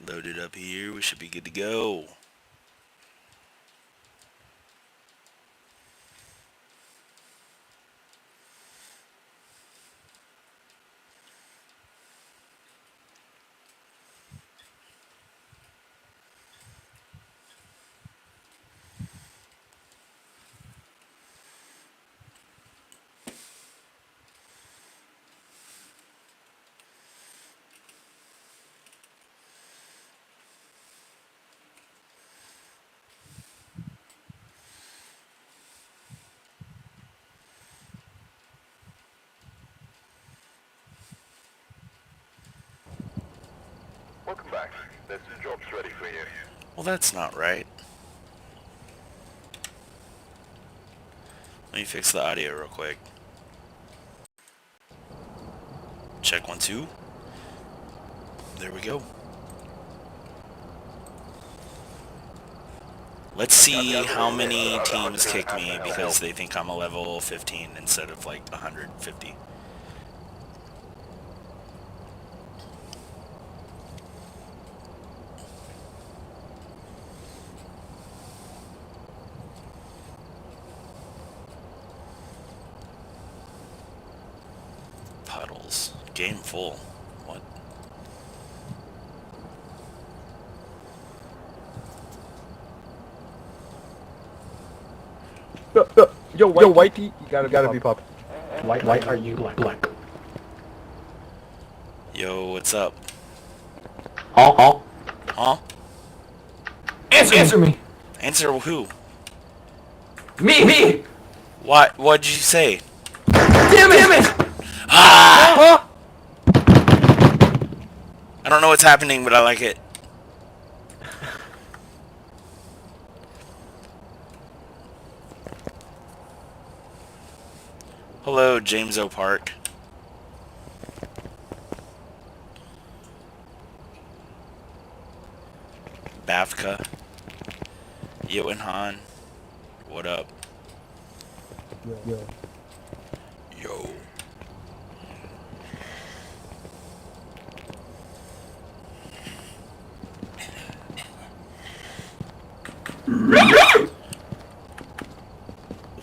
Loaded up here. We should be good to go. Welcome back. There's some jobs ready for you. Well, that's not right. Let me fix the audio real quick. Check 1, 2. There we go. Let's see how many teams kick me because they think I'm a level 15 instead of like 150. Puddles. Game full. What? Yo, Whitey, you gotta be popping. Why are you black? Yo, what's up? Huh? Huh? Answer me! Answer who? Me! What? What'd you say? Damn it! Ah! I don't know what's happening, but I like it. Hello, James O. Park. Bafka. Yo and Han. What up? Yo. Yo.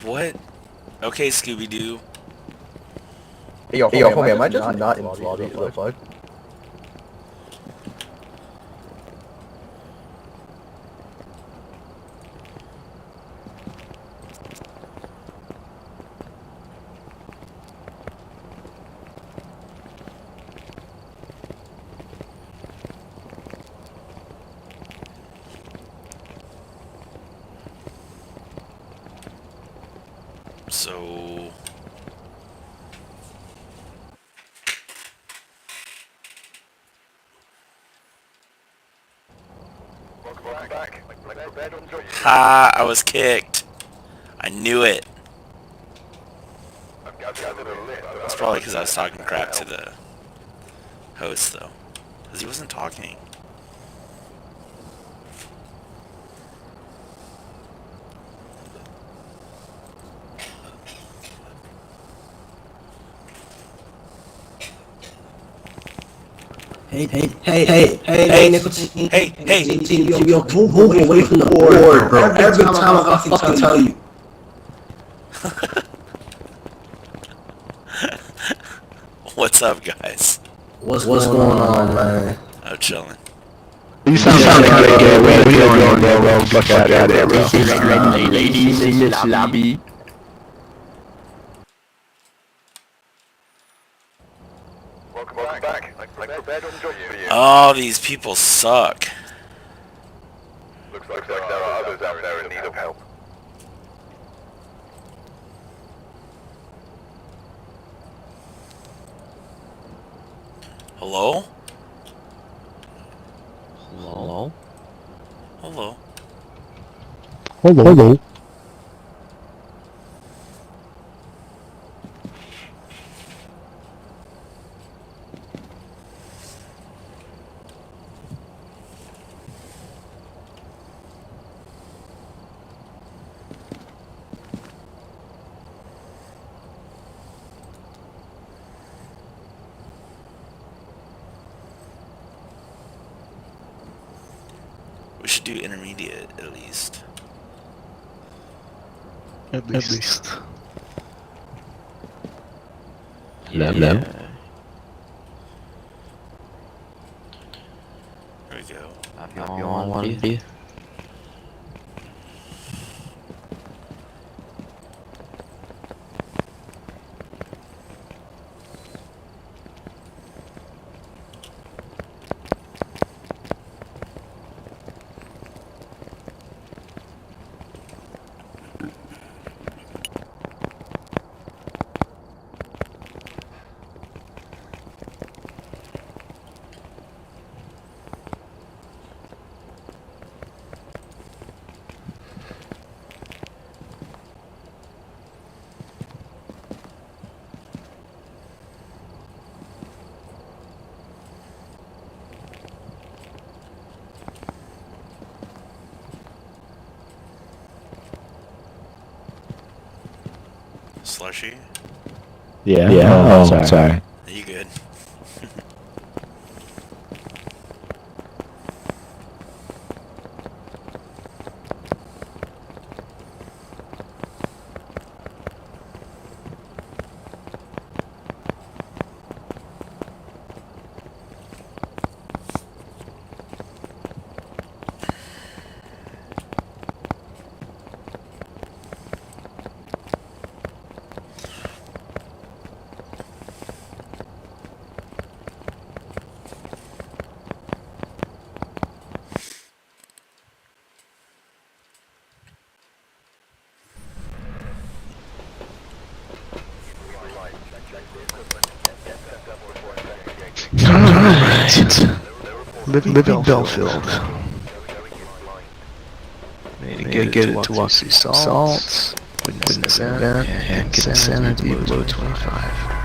What? Okay, Scooby-Doo. Hey, yo, am I just not in the lobby? What the fuck? So... Welcome back. Like prepared on job. Ha! I was kicked. I knew it. I've gathered a list. It's probably because I was talking crap to the host, though. Because he wasn't talking. Hey, Nicotine. Hey! Yo, move away from the board, bro. Every time I fucking tell you. What's up, guys? What's going on, man? Oh, chilling. You sound kind of gay, man. We don't know, bro. Fuck out of here, bro. Ladies in this lobby. Welcome back. Like prepared on job for you. Oh, these people suck. Looks like there are others out there in need of help. Hello? Hello? Hello? Hello? should do intermediate at least. At least. Yeah. Yeah. There we go. If you want to be. Slushy? Yeah. Oh, sorry. Are you good? Alright. Living Belfield. Need to get it to walk through salts. Witness an event and get insanity below 25.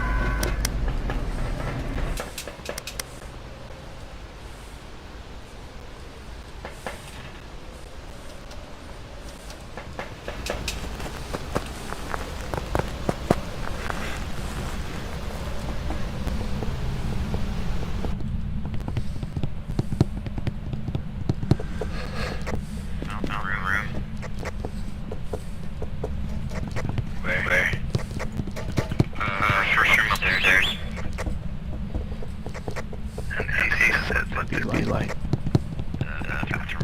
Be like bathroom.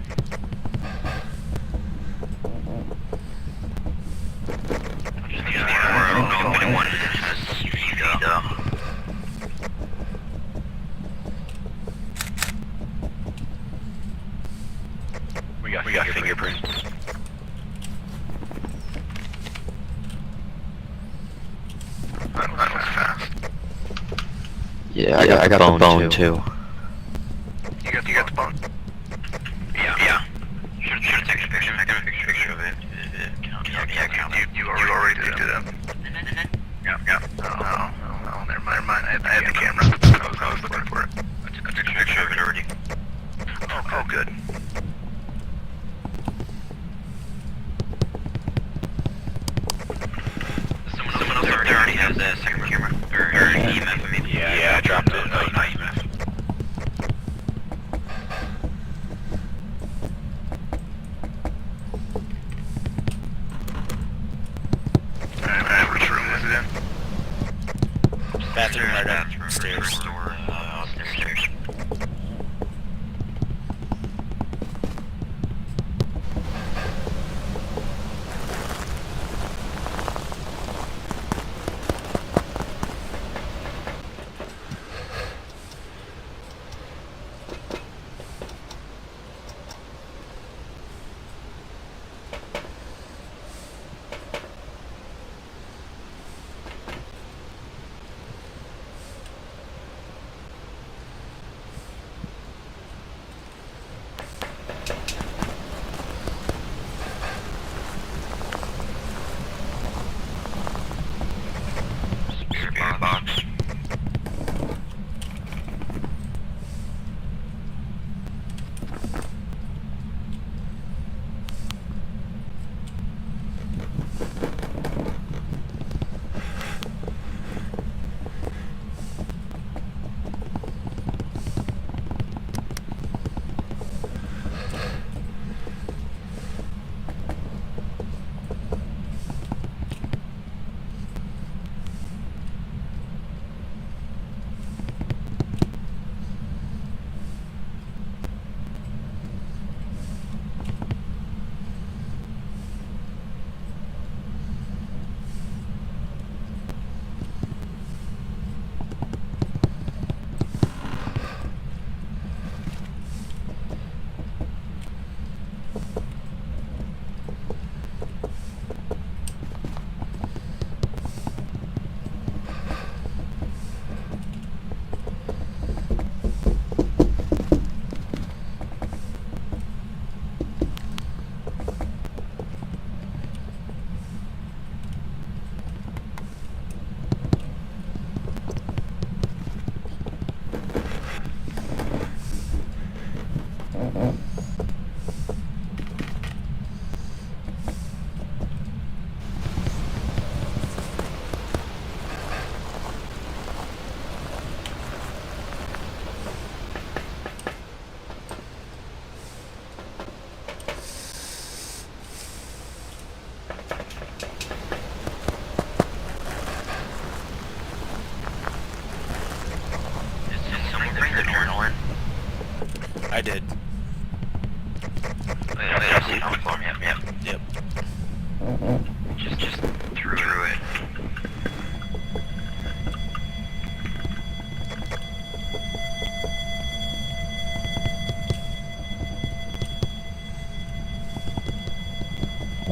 We got fingerprints. That was fast. Yeah, I got the bone too. You got the bone? Yeah. Should take a picture. I got a picture of it. Count. You already did that. Yeah. Oh, never mind. I had the camera. I was looking for it. I took a picture of it already. Oh, good. Someone else already has the second camera. Or EMF, maybe. Yeah, I dropped it. Oh, not EMF.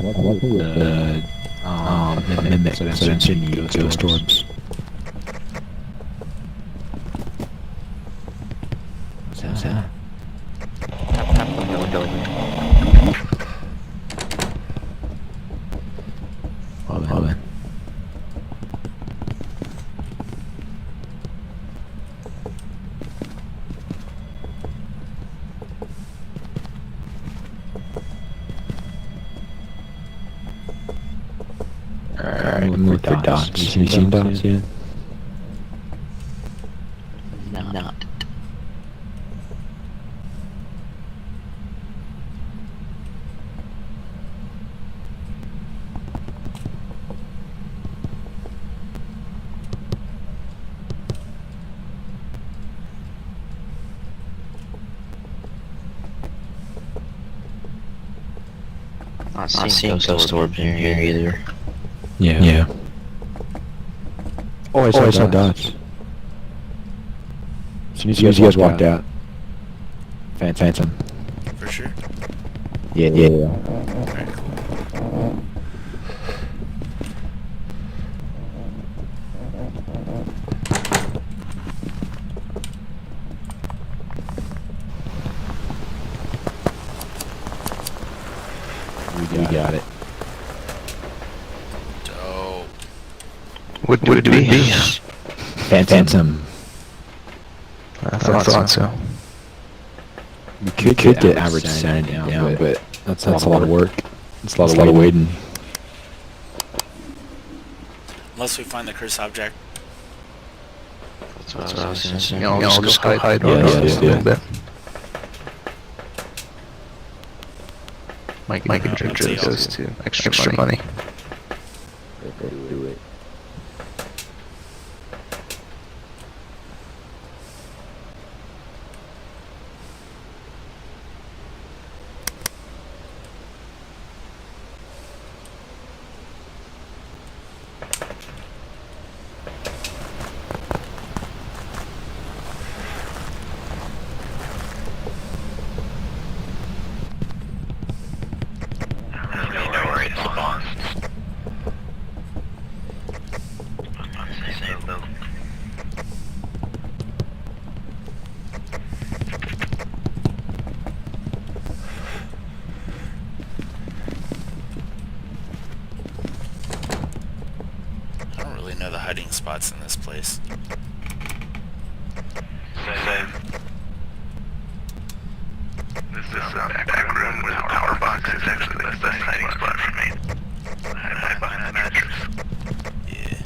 the mimic, so I've seen the ghost orbs. What's that? Well then. Alright, move for dots. You seen dots yet? Not. Not seeing ghost orbs in here either. Yeah. Oh, I saw dots. As soon as you guys walked out. Phantom. For sure. Yeah. Alright, cool. We got it. Dope. What would it be? Phantom. I thought so. We could get average sanity down, but that's a lot of work. It's a lot of waiting. Unless we find the cursed object. That's what I was gonna say. I'll just go hide Yeah, on yeah, a yeah. little bit. Mike contributor goes to extra money. Do it. I don't really know the hiding spots in this place. Same. This back room with the power box is actually the best hiding spot for me. I hide behind the mattress. Yeah.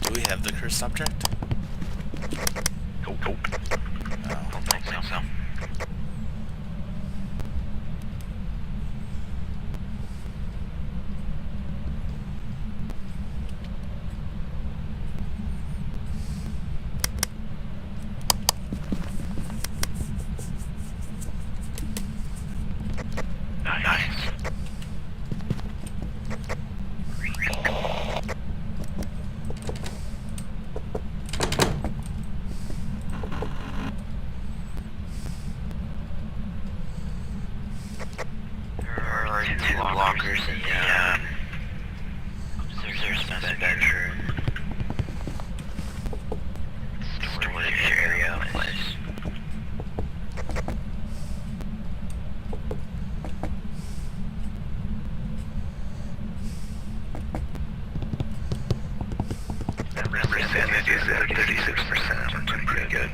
Do we have the cursed object? Nope. No. Don't think so. Nice. There are two lockers in the upstairs bedroom. Storage area of the place. Remember, sanity is at 36%. We're doing pretty good.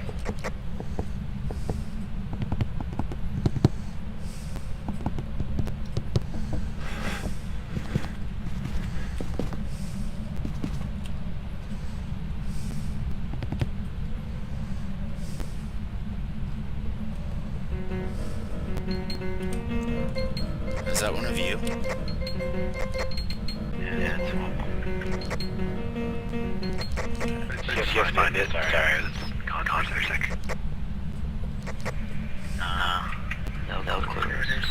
Is that one of you? Yeah, it's one. just find it. Sorry, I was gone for a second. No quarters.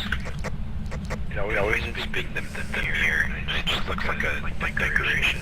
We always speak them here. It just looks like a decoration.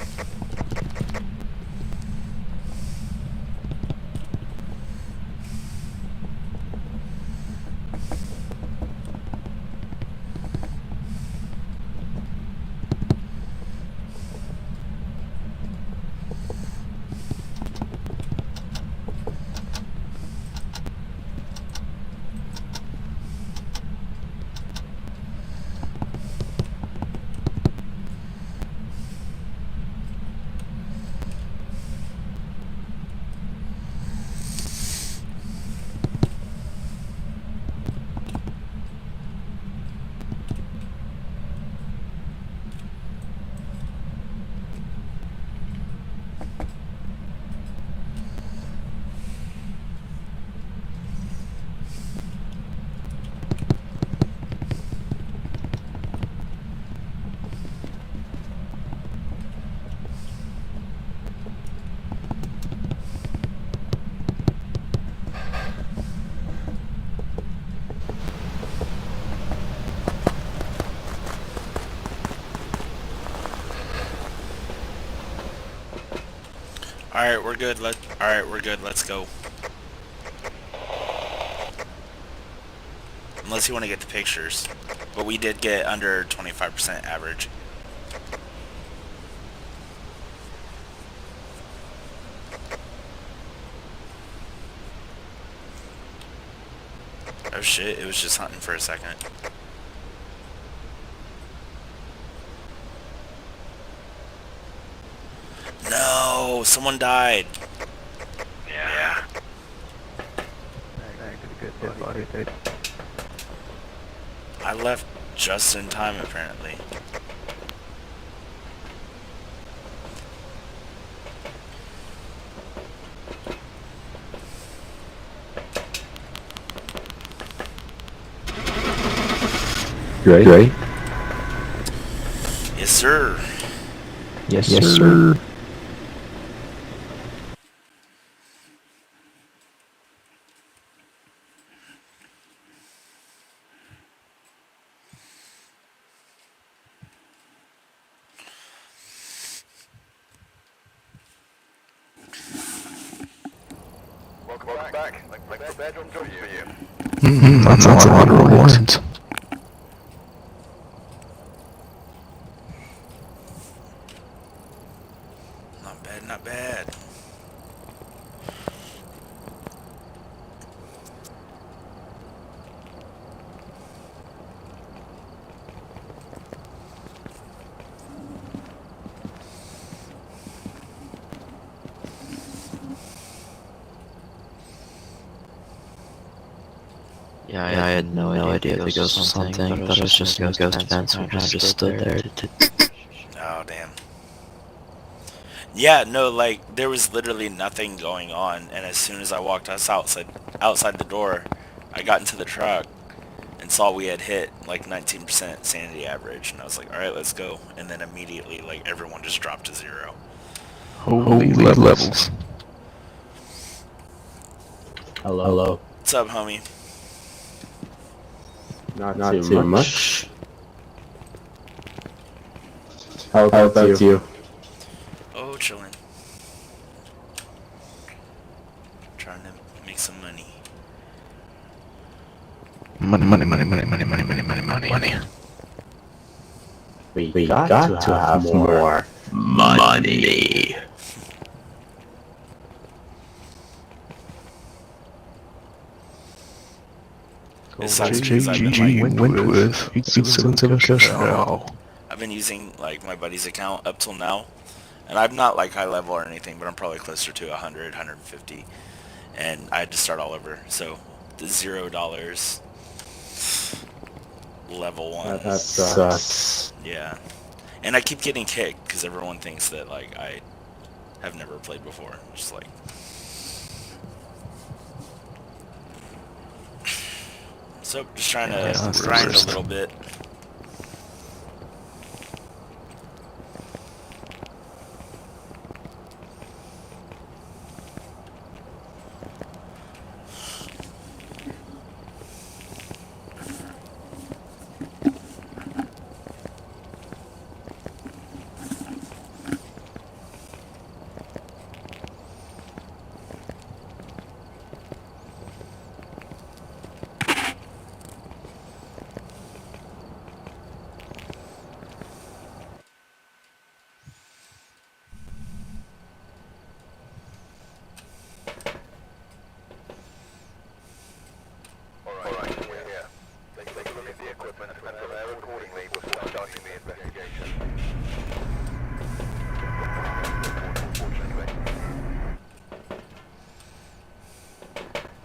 Alright, we're good. Alright, we're good. Let's go. Unless you want to get the pictures. But we did get under 25% average. Oh shit, it was just hunting for a second. No, someone died. Yeah. Good buddy, dude. I left just in time, apparently. You ready? Yes, sir. Yes, sir. Welcome back. Like the bedroom for you. That's a lot of rewards. Not bad, not bad. Yeah, I had no idea the ghost was something. I thought it was just a ghost fence and kind of just stood there. Oh, damn. Yeah, no, like, there was literally nothing going on, and as soon as I walked us outside the door, I got into the truck and saw we had hit, like, 19% sanity average, and I was like, alright, let's go. And then immediately, like, everyone just dropped to 0. Holy levels. Hello. What's up, homie? Not too much. How about you? Oh, chillin'. Trying to make some money. Money. We got to have more money. It sucks because I've been, like, Wentworth, 877 I've been using, like, my buddy's account up till now, and I'm not, like, high level or anything, but I'm probably closer to 100, 150, and I had to start all over, so the $0 level 1. That sucks. Yeah, and I keep getting kicked because everyone thinks that, like, I have never played before, just like... So, just trying to grind a little bit.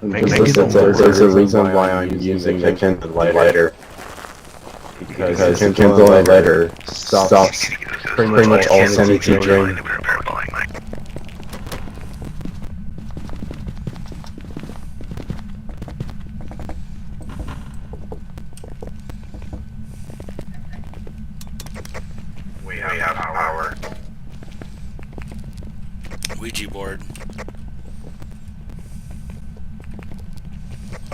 There's a reason why I'm using the kindle lighter. Because the kindle lighter stops pretty much all sanity drain. We have power. Ouija board.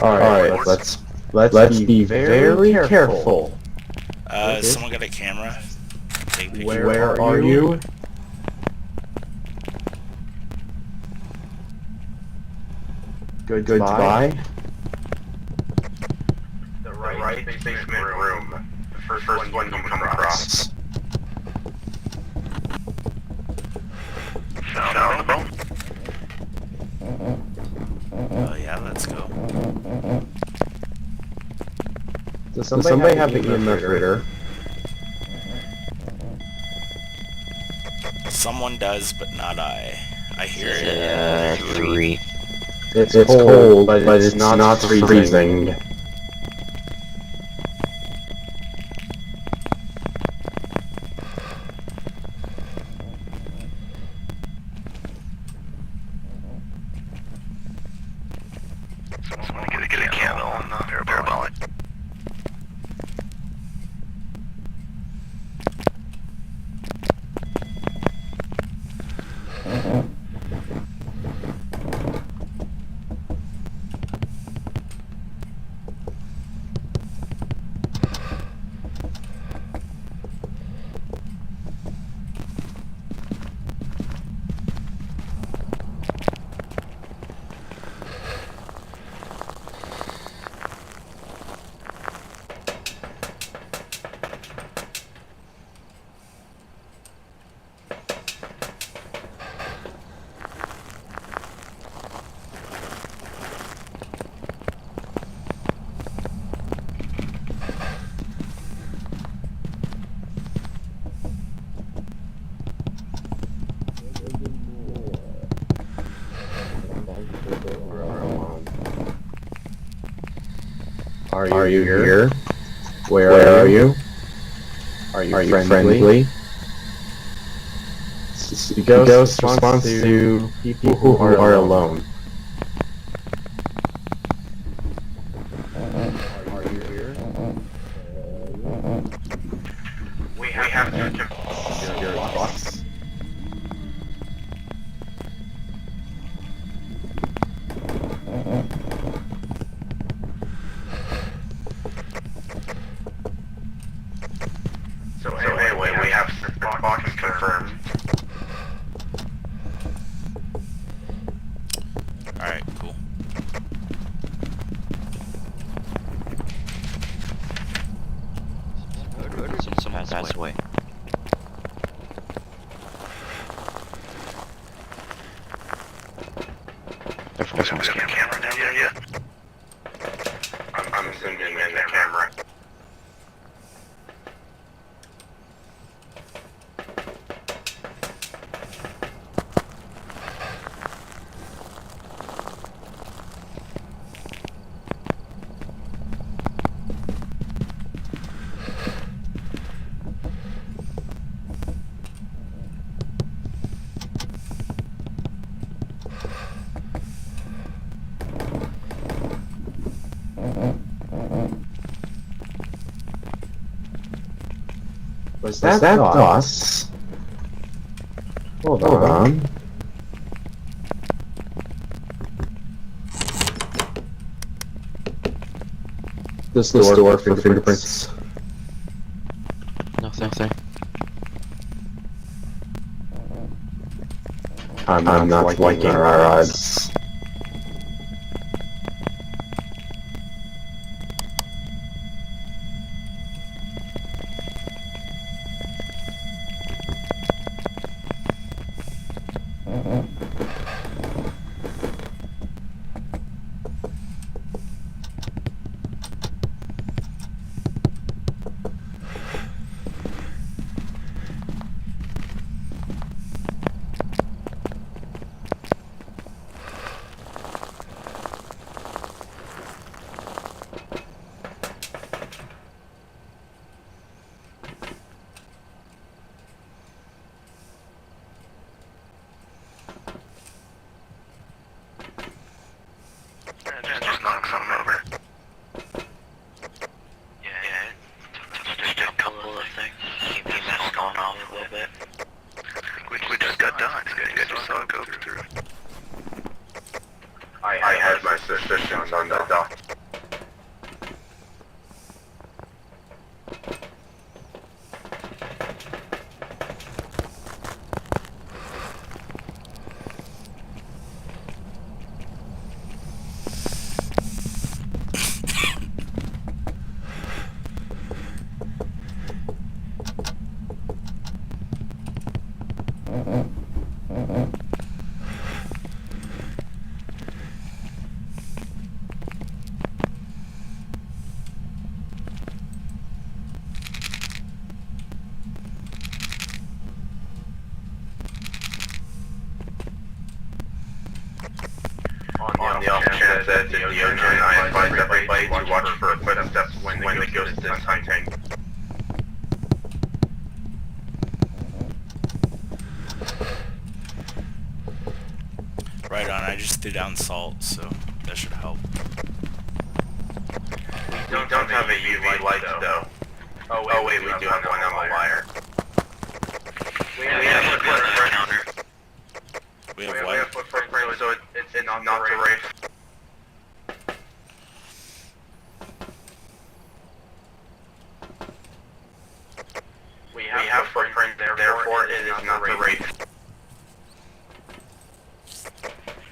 Alright, let's be very careful. Someone got a camera? Take a picture. Where are you? Goodbye. The right basement room. The first one you come across. Found the bone. Oh yeah, let's go. Does somebody have the EMF reader? Someone does, but not I. I hear it. Yeah, 3. It's cold, but it's not freezing. Someone get a candle on the parabolic. Are you here? Where are you? Are you friendly? The ghost responds to people who are alone. Are you here? We have to Your box. So anyway, we have the box confirmed. Alright, cool. Someone passed away. There's a camera down there yet? I'm zooming in the camera. Was that us? Hold on. This door for fingerprints. Nothing. I'm not liking our odds. saw it go through. I had my suspicions on that dock. On the off chance that the ocean, I advise everybody to watch for footsteps when the ghost is hunting. Right on, I just threw down salt, so that should help. We don't have a UV light though. Oh wait, we do have one, I'm a liar. We have a footprint counter. We have We what? have footprint, so it's not the race. We have footprint, therefore it is not the race.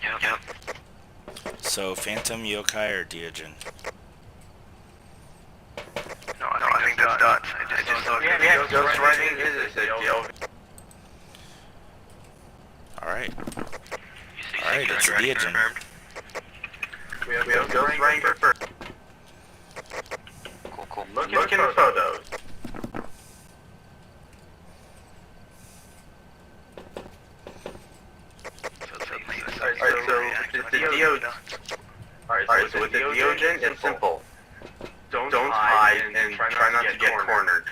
Yep. So, Phantom, Yokai, or Diogen? No, I think that's dots. I just thought Yeah, ghost riding is a deal. Alright. You Alright, it's a Diogen. We have ghost riding first. Cool. Look in the photos. Alright, so it's the Diogen. Alright, so with the Diogen, it's simple. Don't hide and try not to get cornered.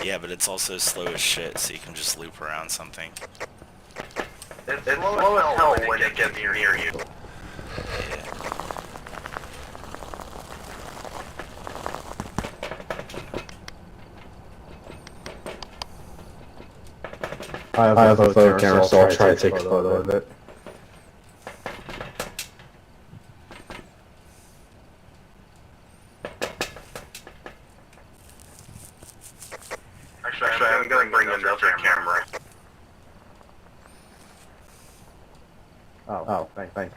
Yeah, but it's also slow as shit, so you can just loop around something. It's slow as hell when it gets near you. Yeah. I have a photo camera, so I'll try to take a photo of it. Actually, I'm gonna bring another camera. Oh, thanks.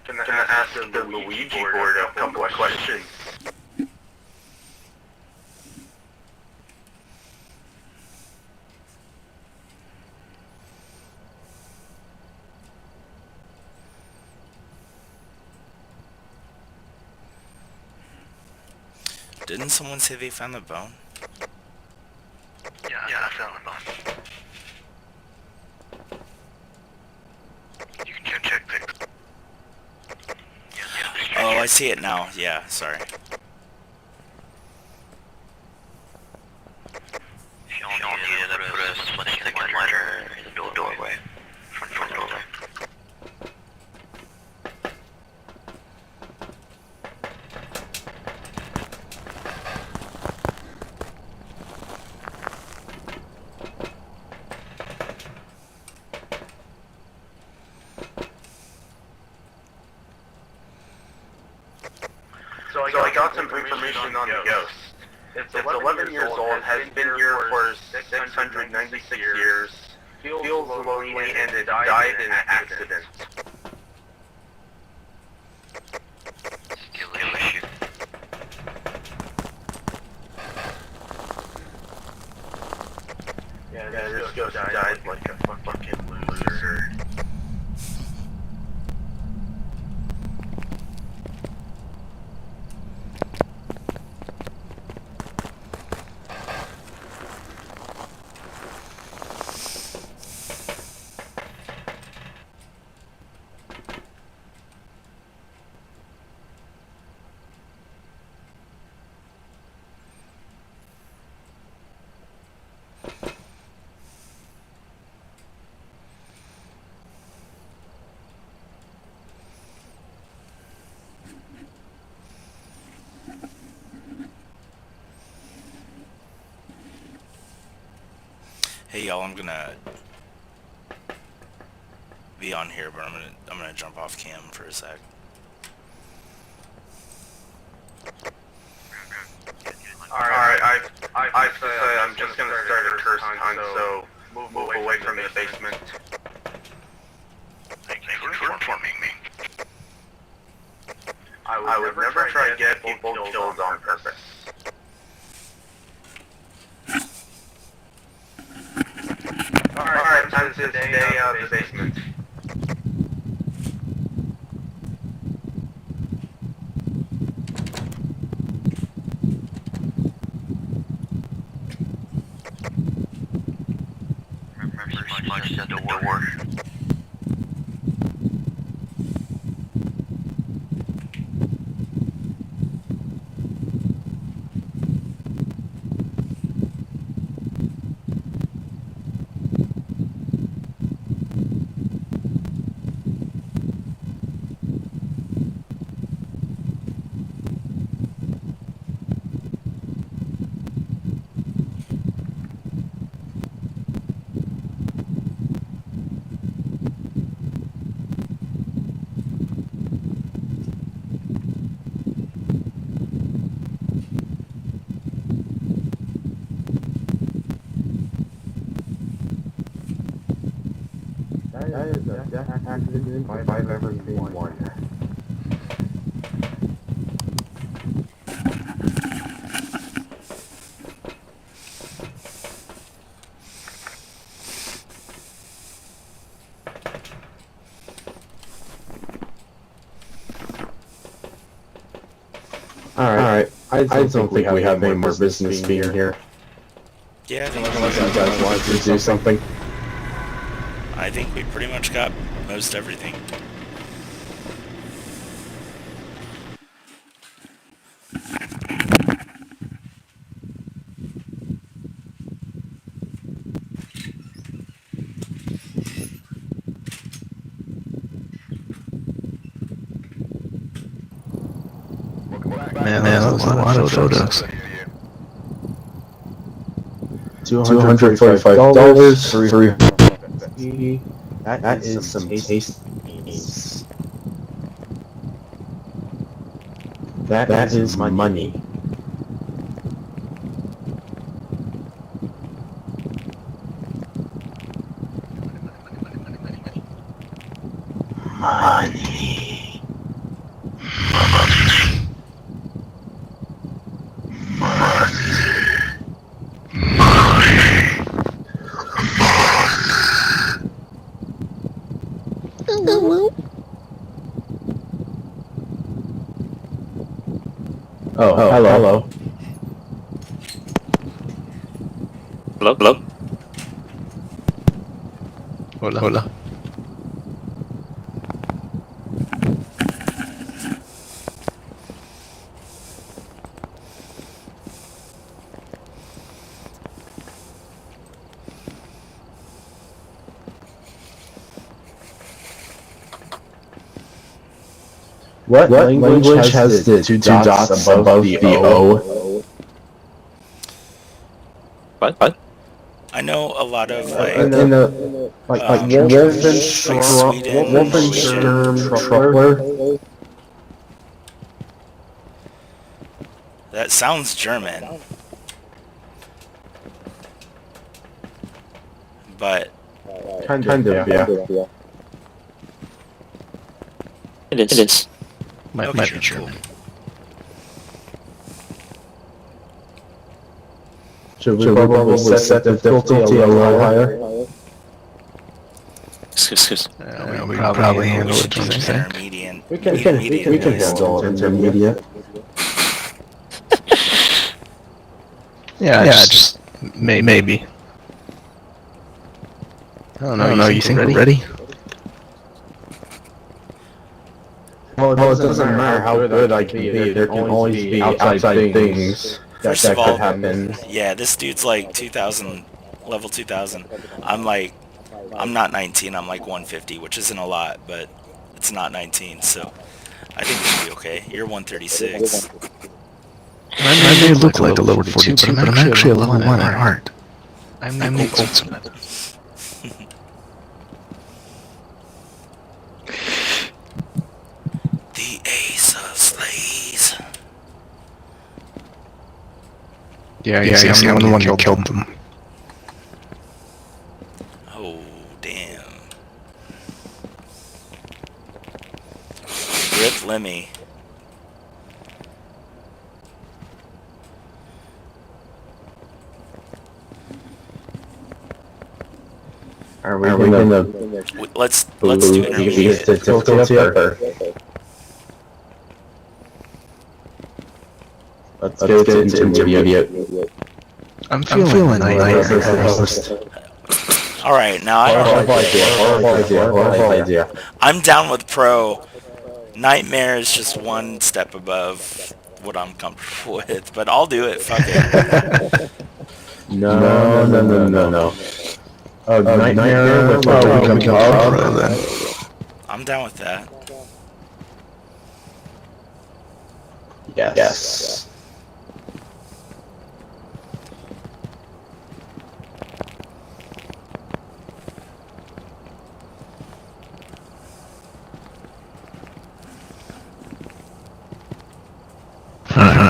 Can I ask the Luigi board a couple of questions? Didn't someone say they found the bone? Yeah, I found the bone. You can check things. Oh, I see it now. Yeah, sorry. If you all need it, I put a smudging lighter in the doorway. Front doorway. So I got some information on the ghost. It's 11 years old, has been here for 696 years, feels lonely, and it died in an accident. Still issue. Yeah, this ghost died like a fucking loser. Hey y'all, I'm gonna be on here, but I'm gonna jump off cam for a sec. Alright, I say I'm just gonna start a curse hunt, so move away from the basement. Thank you for informing me. I would never try to get people killed on purpose. Alright, time to stay out of the basement. Remember, smudge the door. That is a death accident if I've ever seen one. Alright, I don't think we have any more business being here. Yeah, Unless you guys want to do something. I think we pretty much got most everything. Man, that was a lot of photos. $245 for that is some tasty. That is money. Money. Oh, hello. Hello? Hola. What language has the two dots above the O? What? I know a lot of In the Wolfensturm Truppler. that sounds German, but Kind of, yeah. It is. Might okay, be true. cool. Should we probably set the difficulty a little higher? Excuse. We can probably handle it, don't you think? Intermediate. We can handle intermediate. Yeah, just maybe. I don't know. You think we're ready? Well, it doesn't matter how good I can be. There can always be outside things that First of all, could happen. yeah, this dude's like 2,000, level 2,000. I'm not 19, I'm like 150, which isn't a lot, but it's not 19, so I think we should be okay. You're 136. I may look like a level 42, but I'm actually a level 1 at heart. I'm the ultimate. The Ace of Slays. Yeah, I'm the one who killed them. Oh, damn. Rip Lemmy. Are we gonna Let's do intermediate. difficulty up or? Let's get into intermediate. I'm feeling nice. All right, now I don't. Horrible idea. I'm down with pro. Nightmare is just one step above what I'm comfortable with, but I'll do it. Fuck it. No. Oh, Nightmare with become pro then. I'm down with that. Yes.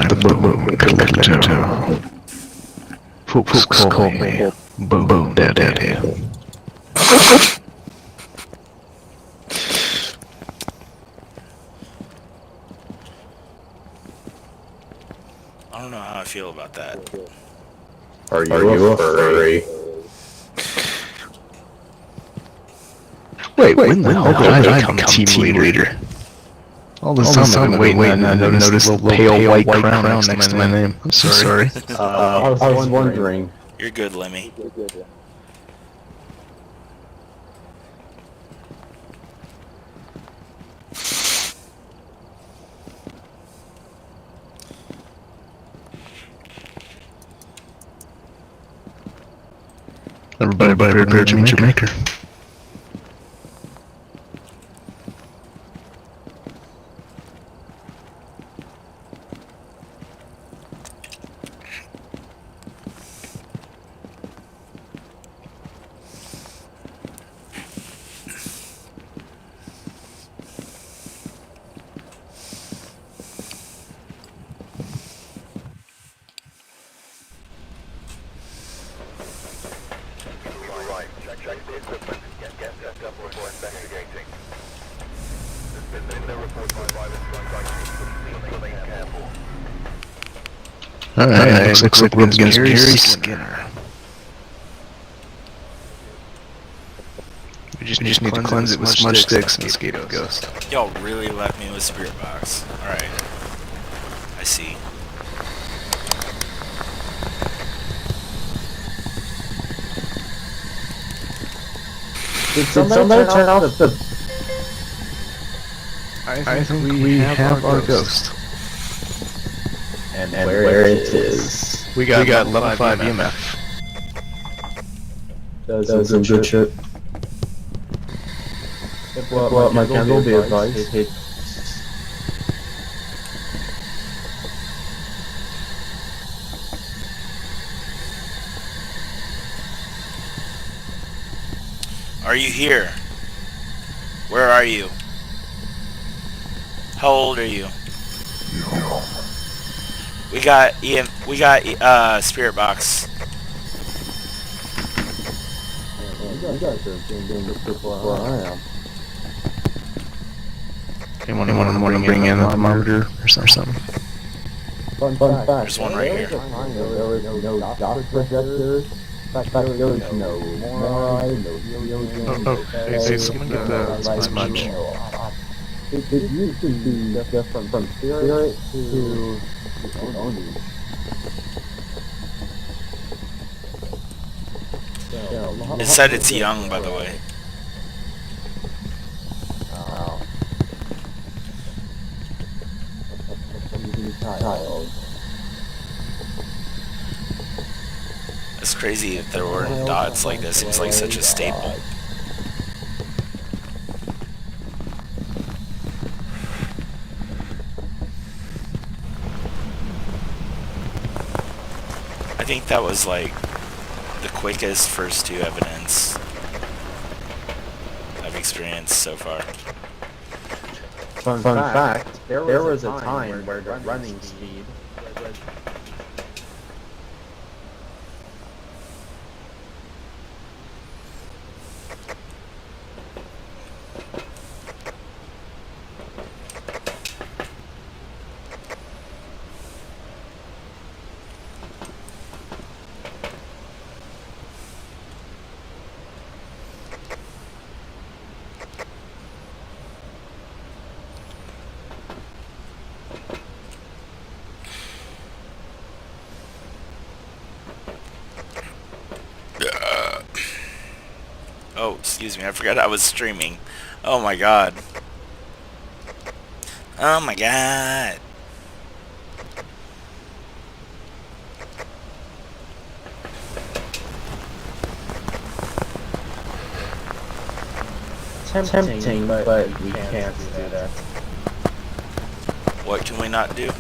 The boom collector. Folks call me Boom Daddy. I don't know how I feel about that. Are you a furry? Wait, when the hell did I become team leader? All this time I've been waiting and I noticed the pale white crown next to my name. I'm so sorry. I was wondering. You're good, Lemmy. Everybody prepare to meet your maker. Alright, looks like we're up against Gary Skinner. We just need to cleanse it with smudge sticks and mosquito ghost. Y'all really left me with Spirit Box. Alright. I see. Did somebody turn off the... I think we have our ghost. And where it is. We got level 5 EMF. That's some good shit. Well, my candle be advised. Are you here? Where are you? How old are you? No. We got Spirit Box. You guys are doing this before I am. Anyone want to bring in a monitor or something? Fun fact. There's one right here. There was no doctor projectors. In fact, there was no MRI, no helium. Hey, someone get the smudge. It used to be just from spirit to only. It said it's young, by the way. It's crazy if there weren't dots like this. Seems like such a staple. I think that was like the quickest first two evidence I've experienced so far. Fun fact, there was a time where the running speed was... Oh, excuse me, I forgot I was streaming. Oh my god. Oh my god. Tempting, but we can't do that. What can we not do?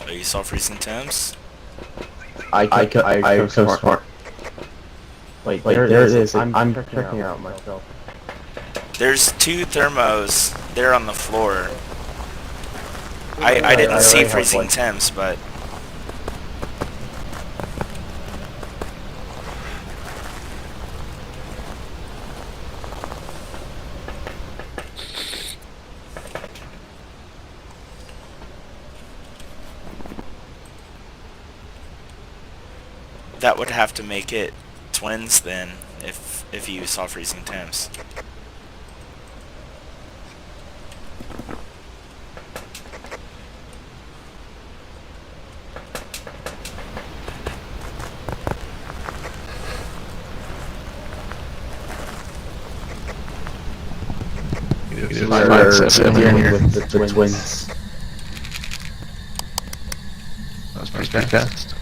Oh, you saw freezing temps? I could smart. Wait, there it is. I'm checking out myself. There's two thermos there on the floor. I didn't see freezing temps, but that would have to make it twins then, if you saw freezing temps. With the twins. That was pretty fast.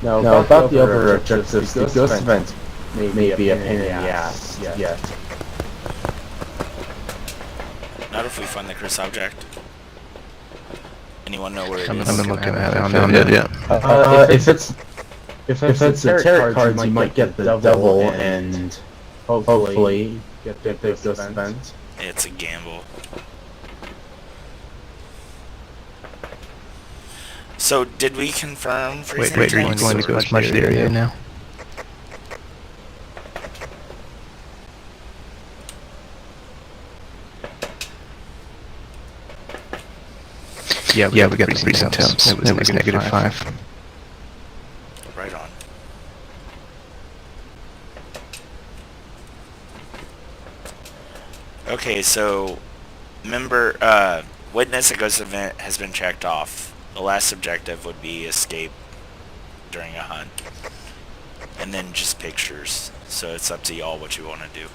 No, about the other objectives, the ghost event may be a pain in the ass yet. Not if we find the cursed object. Anyone know where it I've is? been looking at it. I found it yet. If it's the tarot cards, you might get the devil and hopefully get the ghost event. It's a gamble. So, did we confirm freezing Wait, are you temps? going to go as much area now? Yeah, we got the freezing temps. It was -5. Right on. Okay, so witness a ghost event has been checked off. The last objective would be escape during a hunt. And then just pictures. So it's up to y'all what you want to do.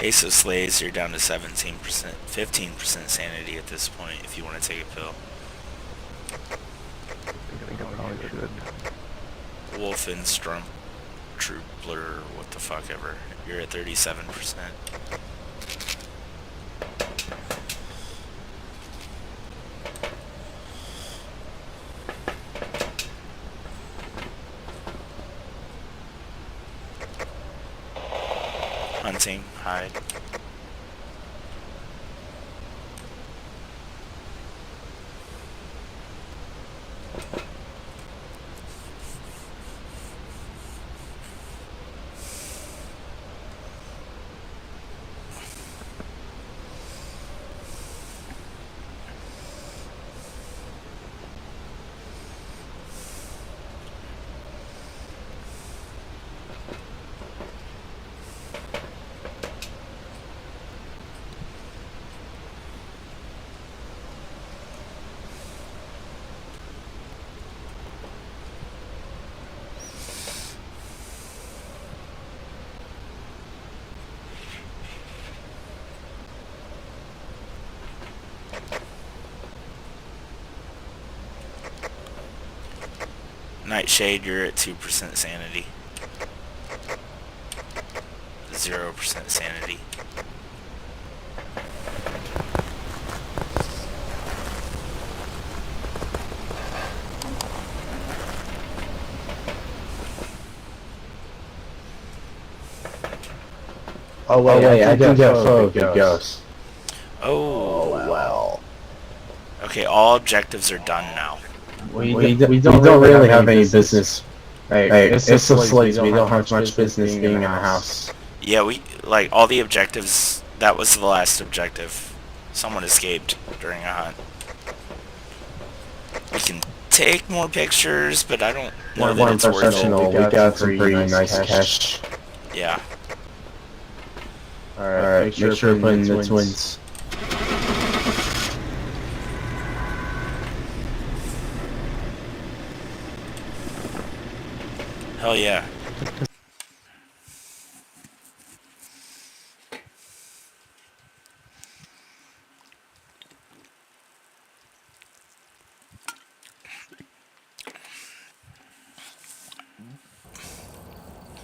Ace of Slays, you're down to 17%, 15% sanity at this point if you want to take a pill. Wolfenstrom Troopler, what the fuck ever. You're at 37%. Hunting, hide. Nightshade, you're at 2% sanity. 0% sanity. Oh wait, I can get photo of the ghost. Oh, Well. okay, all objectives are done now. We don't really have any business. Hey, it's just slates. We don't have much business being in the house. Yeah, like, all the objectives, that was the last objective. Someone escaped during a hunt. We can take more pictures, but I don't know that it's worth it. We got some pretty nice cash. Yeah. Alright, make sure to put in the twins. Hell yeah.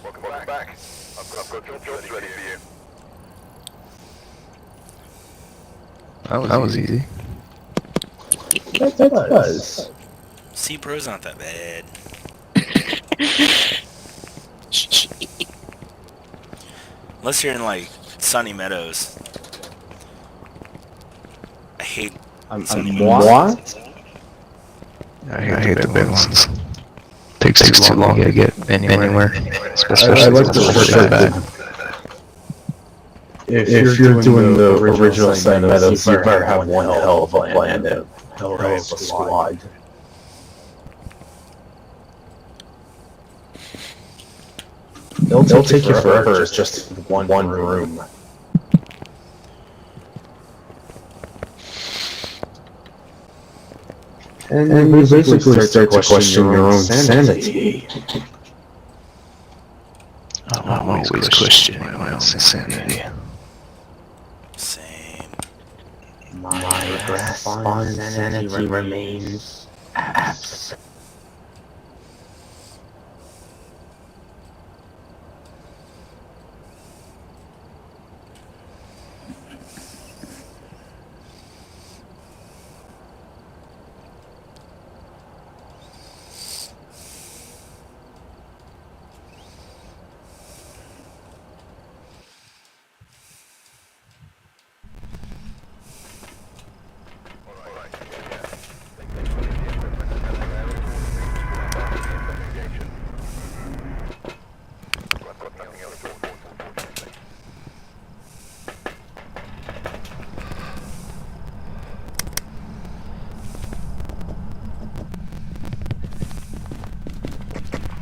Welcome back. I've got jobs ready for you. That was easy. That was. C-Pro's not that bad. Unless you're in, like, Sunny Meadows. I hate Sunny Meadows. What? I hate the big ones. Takes too long to get anywhere. Especially I like the really bad. If you're doing the original Sunny Meadows, you better have one hell of a plan. Hell of a squad. They'll take you forever. It's just one room. And you basically start to question your own sanity. I'm always questioning my own sanity. Same. My grasp on sanity remains absent.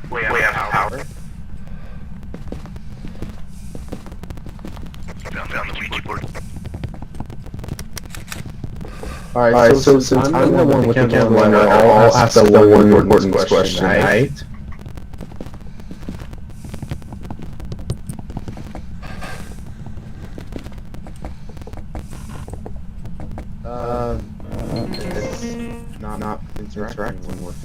We have power. Found the Ouija board. Alright, so since I'm the one with the candle, I'll ask the one important question, right? It's not interacting with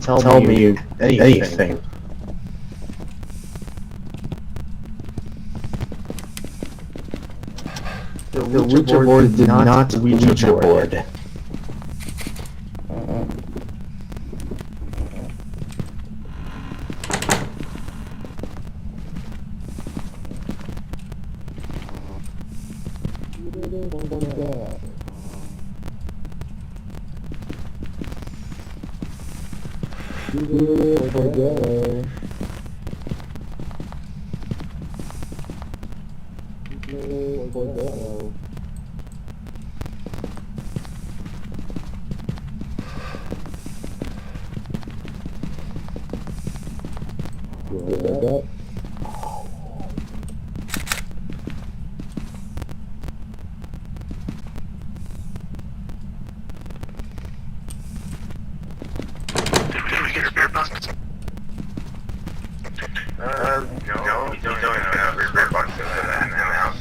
Tell me anything. The Ouija board did not Ouija board. Did we get spirit box? No, we don't have spirit boxes in the house.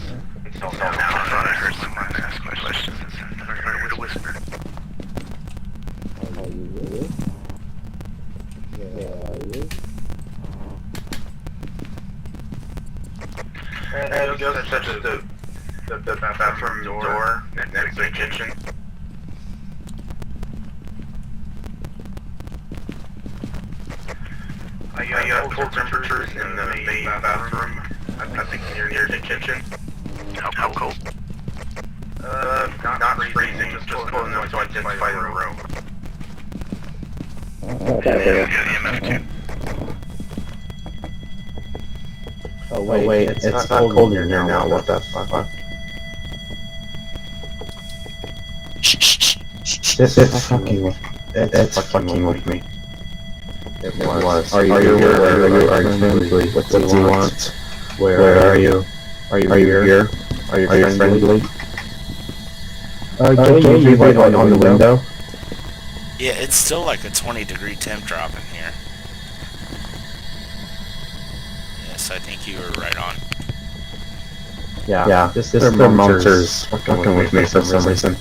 Until now, I thought I heard someone ask questions. I heard it with a whisper. And just such as the bathroom door next to the kitchen. I have cold temperatures in the main bathroom. I think near the kitchen. How cold? Not freezing, just cold enough to identify the room. Yeah, Oh wait, it's not cold in here now, what the fuck? It's fucking with me. It was. Are you here? Are you friendly? What do you want? Where are you? Are you here? Are you friendly? Can you read on the window? Yeah, it's still like a 20-degree temp drop in here. Yes, I think you were right on. Yeah, this thermometer's fucking with me for some reason.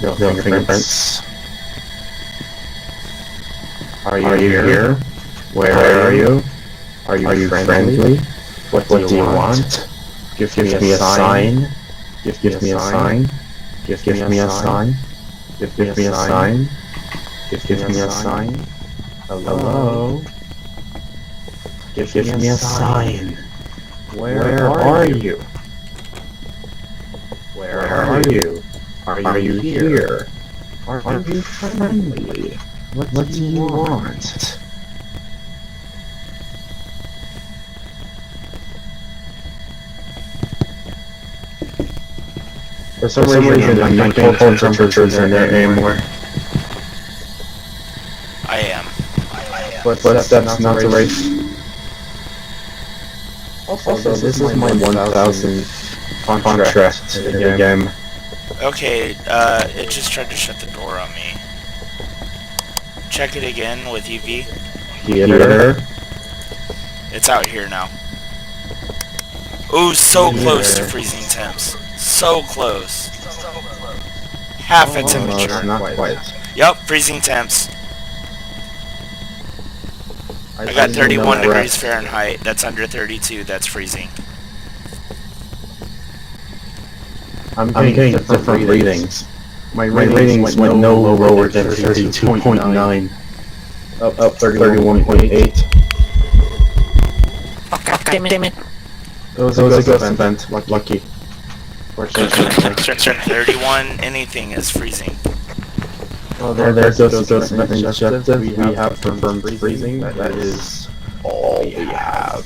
No fingerprints. Are you here? Where are you? Are you friendly? What do you want? Give me a sign. Give me a sign. Give me a sign. Give me a sign. Give me a sign. Hello? Give me a sign. Where are you? Where are you? Are you here? Are you friendly? What do you want? For some reason, I'm not getting cold temperatures in there anymore. I am. Footsteps not to race. Also, this is my 1,000 contract in the game. Okay, it just tried to shut the door on me. Check it again with UV. Theater. It's out here now. Ooh, so close to freezing temps. So close. Half a temperature. Not quite. Yep, freezing temps. I got 31 degrees Fahrenheit. That's under 32. That's freezing. I'm getting different readings. My ratings went no lower than 32.9. Up 31.8. Damn it. It was a ghost event. Lucky. 31 anything is freezing. Oh, there's ghost event objective. We have confirmed freezing. That is all we have.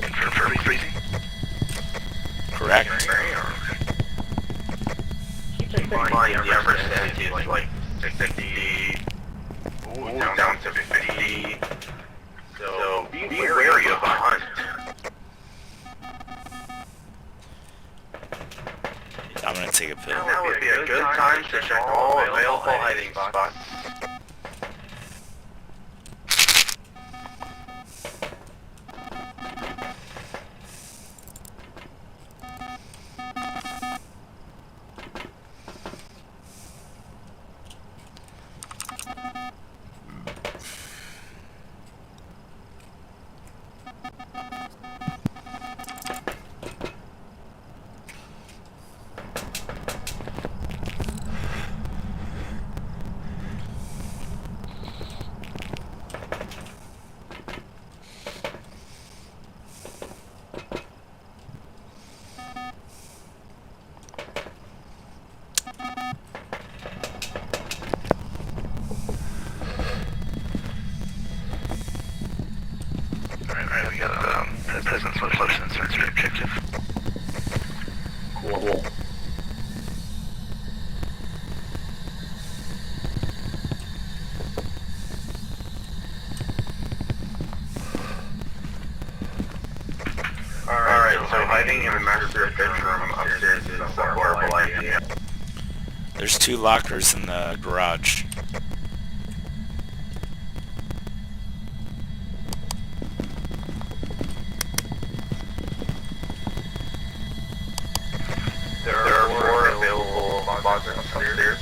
Confirmed freezing. Correct. Keep in mind, the average altitude is like 50, down be. So be wary of the hunt. I'm gonna take a pill. Now would be a good time to check all available hiding spots. Alright, we got the presence low sensor objective. Cool. Alright, so hiding in the master bedroom upstairs is a horrible idea. There's 2 lockers in the garage. There are 4 available closets upstairs.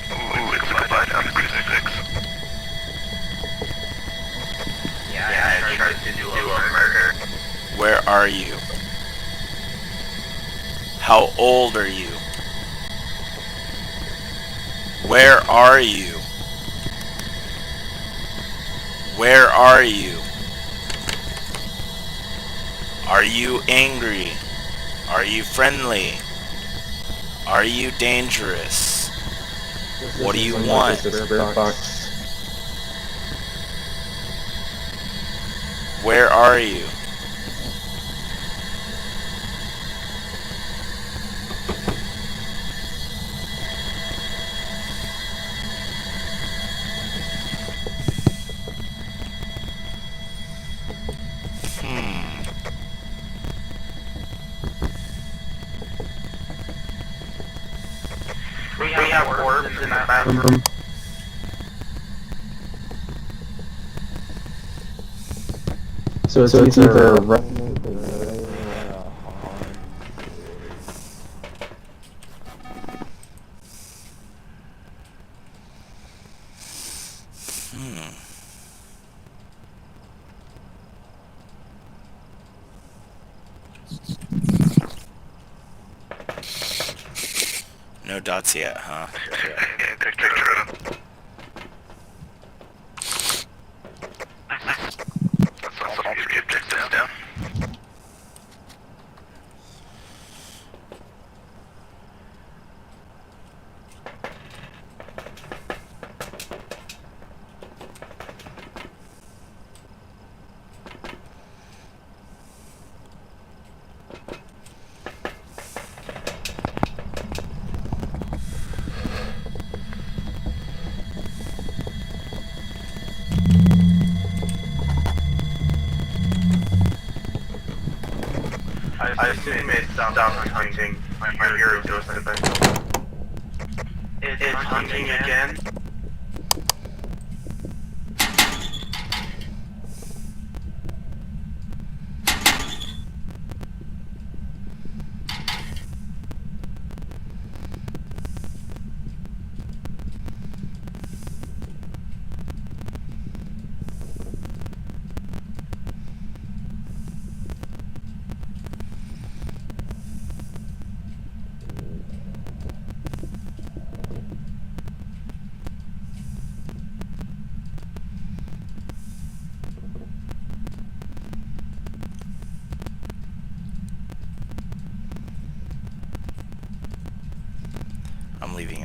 Ooh, it's 5,036. Yeah, I tried to do a murder. Where are you? How old are you? Where are you? Where are you? Are you angry? Are you friendly? Are you dangerous? What do you want? Where are you? We have orbs in that bathroom. So it's either No dots yet, huh? Yeah, picture of him. That's all the objectives down. I assume it stopped hunting. My ear is open. It's hunting again.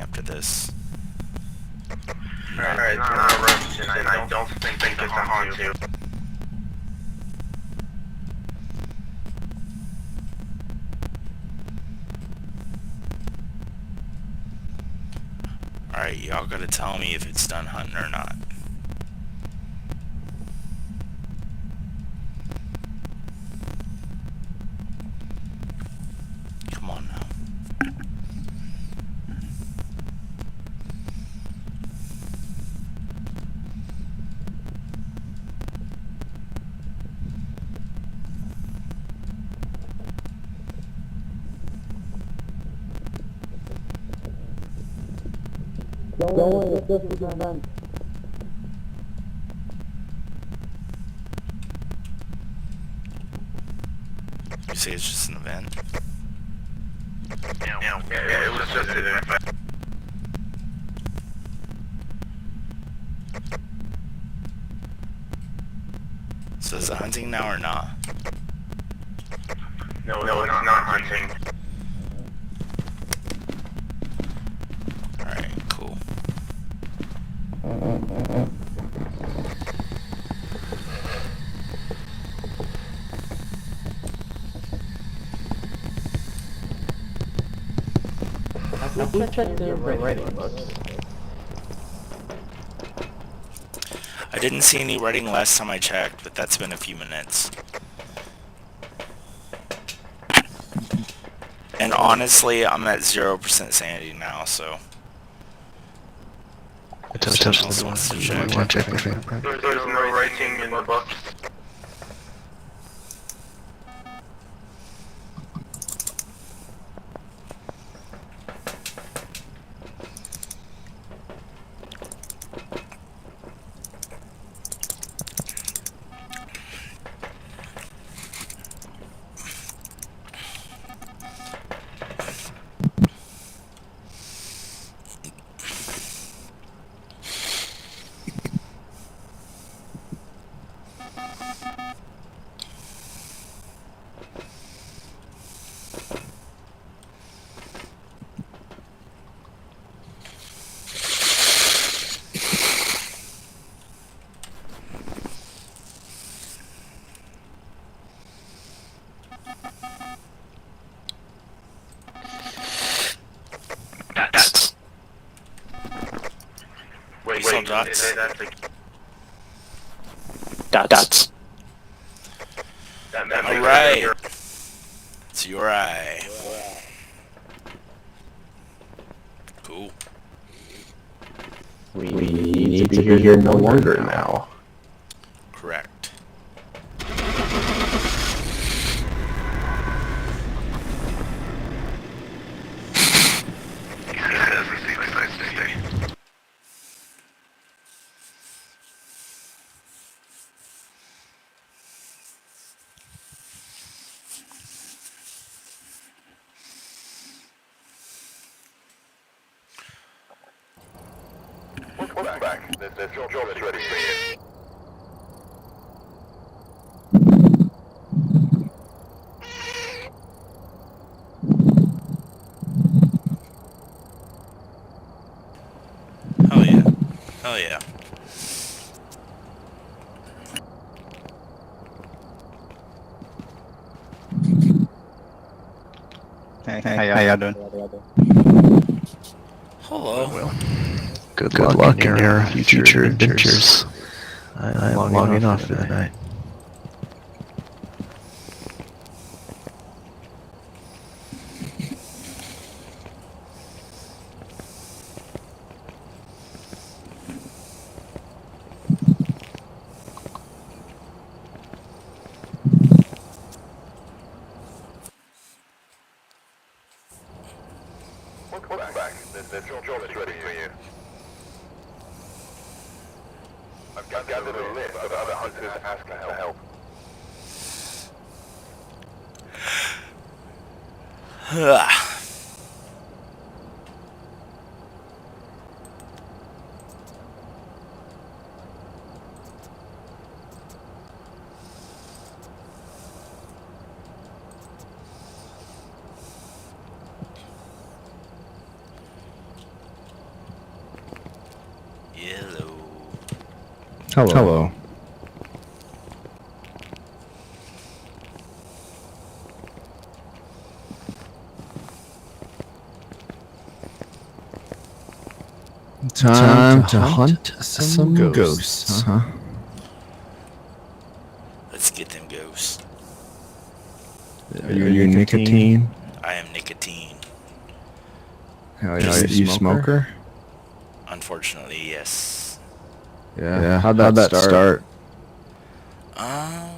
after this. Alright, it's not a roach, and I don't think it's a Hantu. Alright, y'all gotta tell me if it's done hunting or not. Come on now. You say it's just an event? Yeah, it was just an event. So is it hunting now or not? No, it's not hunting. Alright, cool. I didn't see any writing last time I checked, but that's been a few minutes. And honestly, I'm at 0% sanity now, so... Attention else to the wants to one. check. You want to check my fingerprint? There's no writing in the book. Wait, dots? say that again. Dots. That makes Alright. it It's your eye. Cool. We need to be here no longer now. Correct. Welcome back. The job is ready for you. Hell yeah. Hell yeah. Hey, how y'all doing? Hello. Good luck in your future adventures. I'm logging off for the night. Welcome back. The job is ready for you. I've gathered a list of other hunters asking for help. Hello. Time to hunt some ghosts, huh? Let's get them ghosts. Are you nicotine? I am nicotine. Are you smoker? Unfortunately, yes. Yeah. How'd that start? I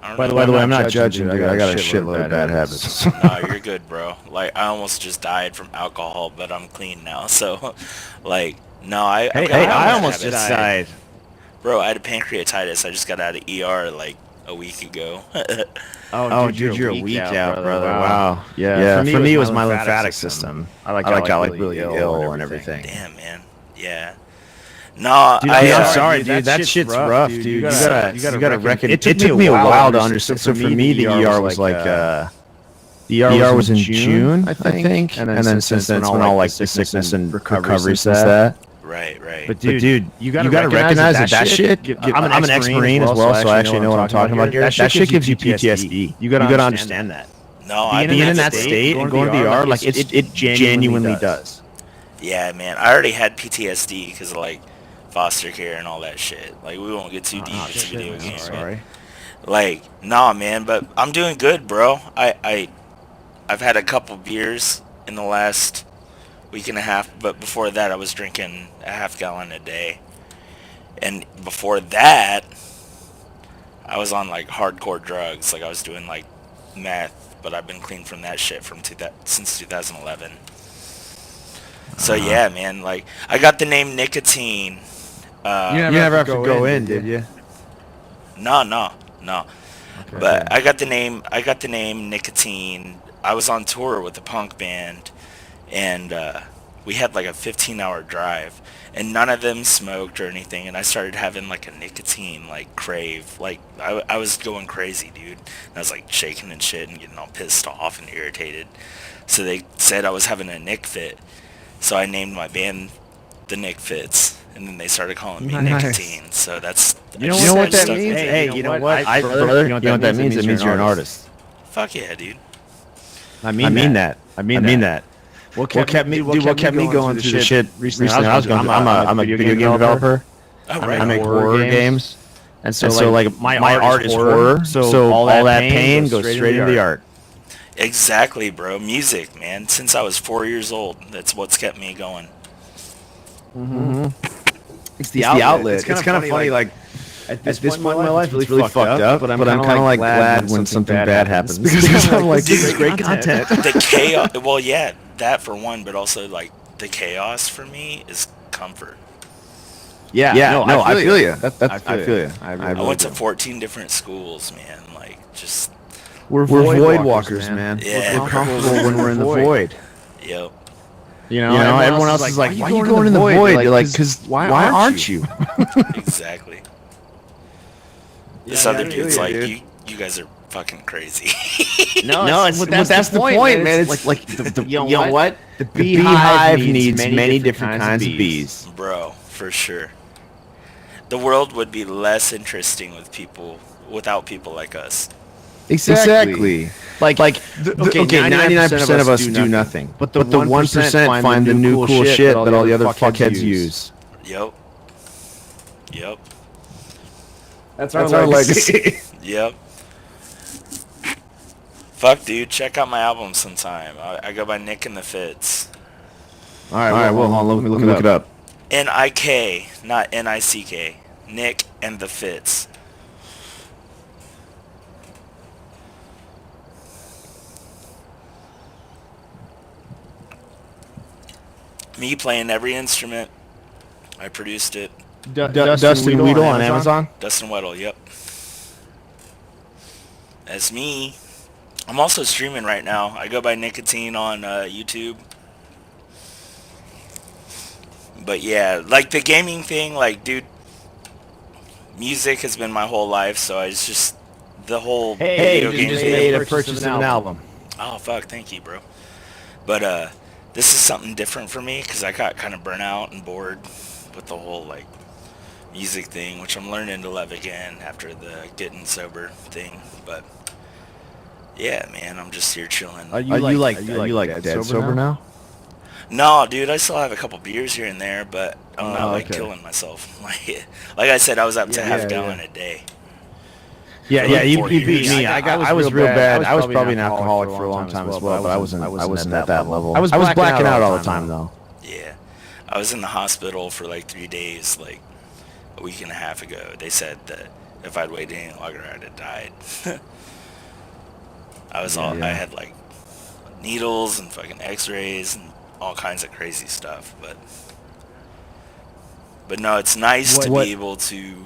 don't By know. the way, I'm not judging, dude. I got a shitload of bad habits. No, you're good, bro. Like, I almost just died from alcohol, but I'm clean now. So, like, no, I almost just died. Bro, I had pancreatitis. I just got out of ER like a week ago. Oh, dude, you're a week out, brother. Wow. Yeah. For me, it was my lymphatic system. I got really ill and everything. Damn, man. Yeah. No, Dude, I'm sorry, dude. That shit's rough, dude. You gotta reckon. It took me a while to understand. So for me, the ER was like, the ER was in June, I think, and then since then it's been all like the sickness and recovery since that. Right. But dude, you gotta recognize that shit. I'm an ex-Marine as well, so I actually know what I'm talking about here. That shit gives you PTSD. You gotta understand that. No, being in that state and going to the ER, like it genuinely does. Yeah, man. I already had PTSD because of like foster care and all that shit. Like, we won't get too deep into video games. Sorry. Like, nah, man. But I'm doing good, bro. I've had a couple beers in the last week and a half, but before that I was drinking a half gallon a day. And before that I was on like hardcore drugs. Like, I was doing like meth, but I've been clean from that shit since 2011. So yeah, man, like, I got the name Nicotine. You never have to go in, did you? No. Okay. But I got the name Nicotine. I was on tour with a punk band, and we had like a 15-hour drive, and none of them smoked or anything, and I started having like a nicotine like crave. Like, I was going crazy, dude. And I was like shaking and shit and getting all pissed off and irritated. So they said I was having a Nick fit. So I named my band the Nick Fits, and then they started calling me Nicotine. So that's... You know what that means? Hey, you know what? Brother, you know what that means? It means you're an artist. Fuck yeah, dude. I mean that. What kept me going through the shit recently? I'm a video game developer. Oh, right. I make horror games. And so like my art is horror. So all that pain goes straight into the art. Exactly, bro. Music, man. Since I was 4 years old, that's what's kept me going. It's the outlet. It's kind of funny, like at this point in my life, it's really fucked up. But I'm kind of like glad when something bad happens because I'm like, this is great content. The chaos. Well, yeah, that for one, but also like the chaos for me is comfort. Yeah. No, I feel you. I feel you. I went to 14 different schools, man. Like, just... We're void walkers, man. Yeah. We're comfortable when we're in the void. Yep. You know, everyone else is like, why are you going in the void? You're like, because why aren't you? Exactly. This other dude's like, you guys are fucking crazy. No, that's the point, man. It's like, you know what? The beehive needs many different kinds of bees. Bro, for sure. The world would be less interesting without people like us. Exactly. Like 99% of us do nothing. But the 1% find the new cool shit that all the other fuckheads use. Yep. That's our legacy. Yep. Fuck, dude. Check out my album sometime. I go by Nick and the Fits. All right. Well, let me look it up. N-I-K, not N-I-C-K. Nick and the Fits. Me playing every instrument. I produced it. Dustin Weedle on Amazon? Dustin Weddle, yep. That's me. I'm also streaming right now. I go by Nicotine on YouTube. But yeah, like the gaming thing, like, dude, music has been my whole life, so it's just the whole video games. Just made a purchase of an album. Oh, fuck, thank you, bro. But this is something different for me because I got kind of burnt out and bored with the whole like music thing, which I'm learning to love again after the getting sober thing. But yeah, man, I'm just here chilling. Are you like dead sober now? No, dude, I still have a couple beers here and there, but I'm not like killing myself. Like I said, I was up to half a gallon a day. Yeah, you beat me. I was real bad. I was probably an alcoholic for a long time as well, but I wasn't at that level. I was blacking out all the time though. Yeah, I was in the hospital for like 3 days, like a week and a half ago. They said that if I'd waited any longer, I'd have died. I had like needles and fucking X-rays and all kinds of crazy stuff, but no, it's nice to be able to,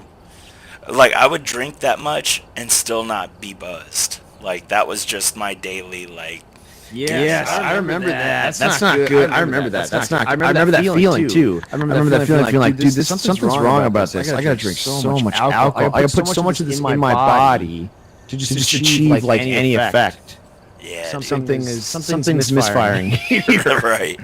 like, I would drink that much and still not be buzzed. Like, that was just my daily, like, yes, I remember that. That's not good. I remember that. That's not good. I remember that feeling too. I remember that feeling like, dude, something's wrong about this. I gotta drink so much alcohol. I gotta put so much of this in my body to just achieve like any effect. Yeah, something's misfiring here. Right.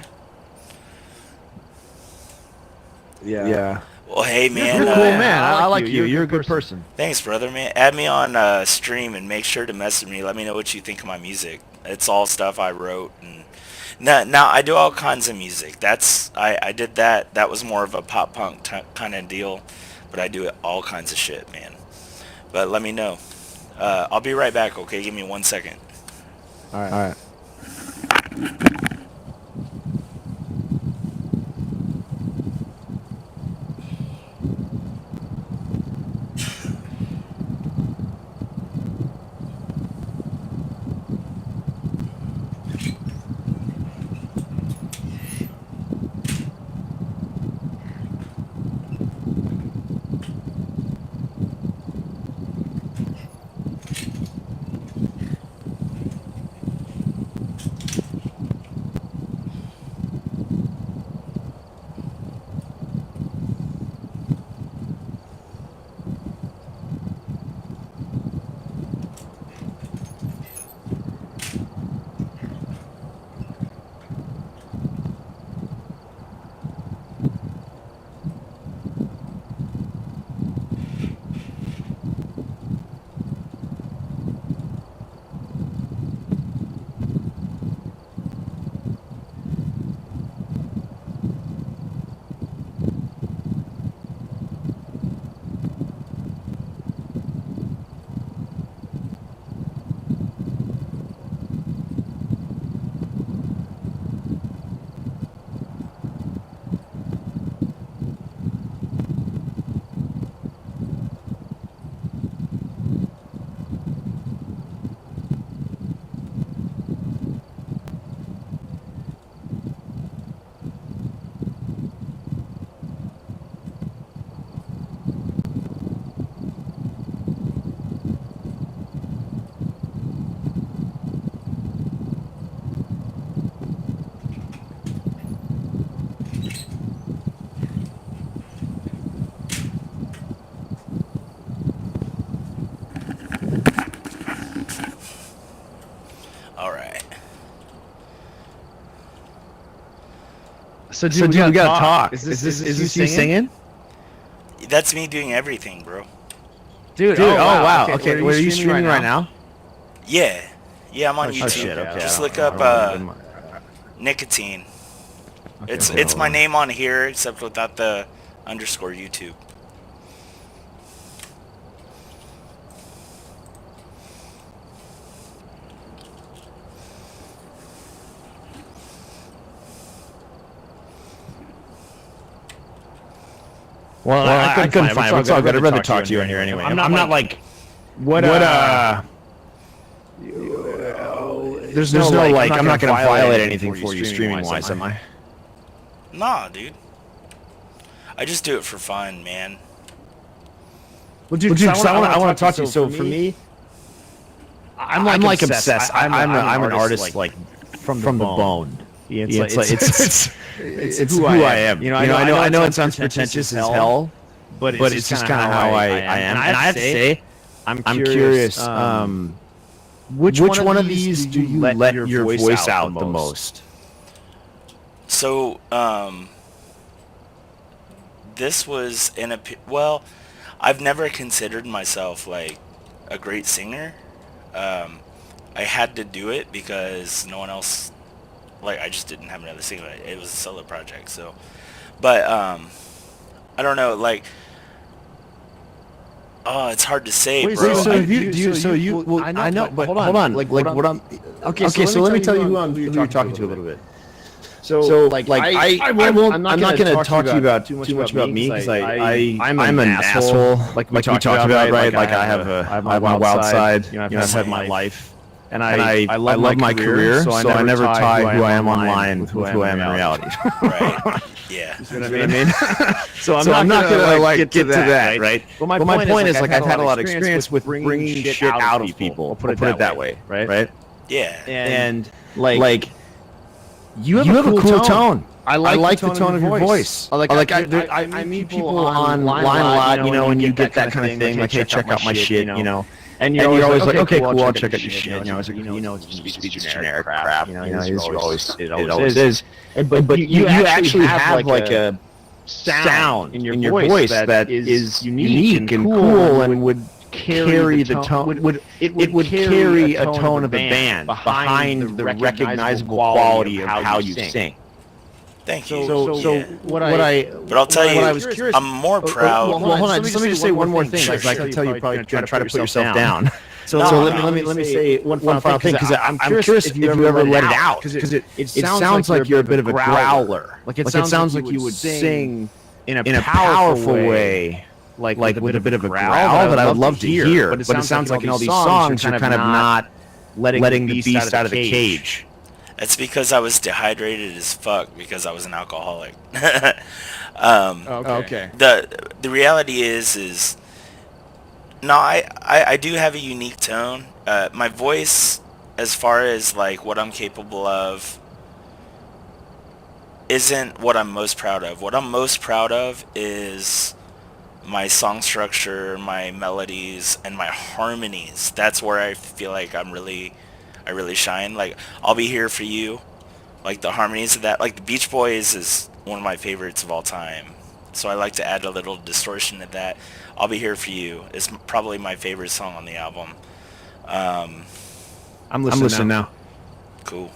Yeah. Well, hey, man. You're cool, man. I like you. You're a good person. Thanks, brother, man. Add me on stream and make sure to message me. Let me know what you think of my music. It's all stuff I wrote. And now I do all kinds of music. I did that. That was more of a pop punk kind of deal. But I do all kinds of shit, man. But let me know. I'll be right back, okay? Give me 1 second. All right. So dude, we gotta talk. Is this you singing? That's me doing everything, bro. Dude, oh wow. Okay, are you streaming right now? Yeah, I'm on YouTube. Oh shit, okay. Just look up Nicotine. Okay, it's my name on here, except without the underscore YouTube. Well, I couldn't find it. It's all good. I'd rather talk to you in here anyway. I'm not like there's no like I'm not gonna violate anything for you streaming wise, am I? Nah, dude. I just do it for fun, man. Well, dude, I want to talk to you. So for me, I'm like obsessed. I'm an artist like from the bone. It's who I am. You know, I know it sounds pretentious as hell, but it's just kind of how I am. And I have to say, I'm curious. Which one of these do you let your voice out the most? So, this was well, I've never considered myself like a great singer. I had to do it because no one else, like, I just didn't have another singer. It was a solo project, so. But I don't know, like, oh, it's hard to say, Wait, bro. so well, I know, but hold on. Like what I'm. Okay, so let me tell you who you're talking to a little bit. So like I'm not gonna talk to you about too much about me because I'm an asshole. Like we talked about, right? Like I have my wild side. You know, I've had my life, and I love my career. So I never tie who I am online with who I am in reality. Right. Yeah. You know what I mean? So I'm not gonna like get to that, right? But my point is like I've had a lot of experience with bringing shit out of people. I'll put it that way, right? Yeah. And like you have a cool tone. I like the tone of your voice. I meet people online a lot, you know, and you get that kind of thing, like, hey, check out my shit, you know. And you're always like, okay, cool, I'll check out your shit. You know, it's like, it's just generic crap. You know, it always is. But you actually have like a sound in your voice that is unique and cool and would carry the tone. It would carry a tone of a band behind the recognizable quality of how you sing. Thank you. So but I'll tell you, I was curious, I'm more proud. Well, hold on. Let me just say one more thing. Like I can tell you, probably try to put yourself down. So let me say one final thing because I'm curious if you ever let it out because it sounds like you're a bit of a growler. Like it sounds like you would sing in a powerful way. Like with a bit of a growl that I would love to hear. But it sounds like in all these songs you're kind of not letting the beast out of the cage. It's because I was dehydrated as fuck because I was an alcoholic. Okay. The reality is no, I do have a unique tone. My voice, as far as like what I'm capable of, isn't what I'm most proud of. What I'm most proud of is my song structure, my melodies, and my harmonies. That's where I feel like I really shine. Like, I'll Be Here For You, like the harmonies of that, like the Beach Boys is one of my favorites of all time, so I like to add a little distortion to that. I'll Be Here For You is probably my favorite song on the album. I'm listening now. Cool.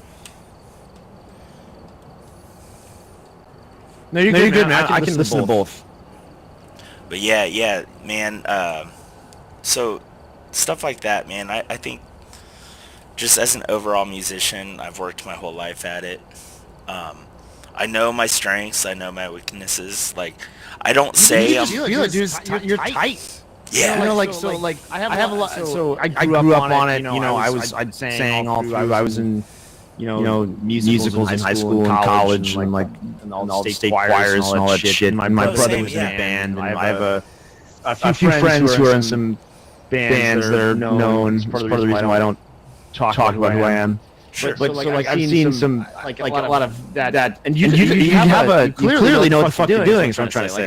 No, you're good, man. I can listen to both. But yeah, man, so stuff like that, man, I think just as an overall musician, I've worked my whole life at it. I know my strengths, I know my weaknesses. Like, I don't say I'm... You're tight. Yeah. You know, I have a lot. So I grew up on it. You know, I sang all through. I was in, musicals in high school and college, and all the state choirs and all that shit. And my brother was in a band, and I have a few friends who are in some bands that are known. It's part of the reason why I don't talk about who I am. Sure. But I've seen some like a lot of that, and you clearly know what the fuck you're doing. Is what I'm trying to say.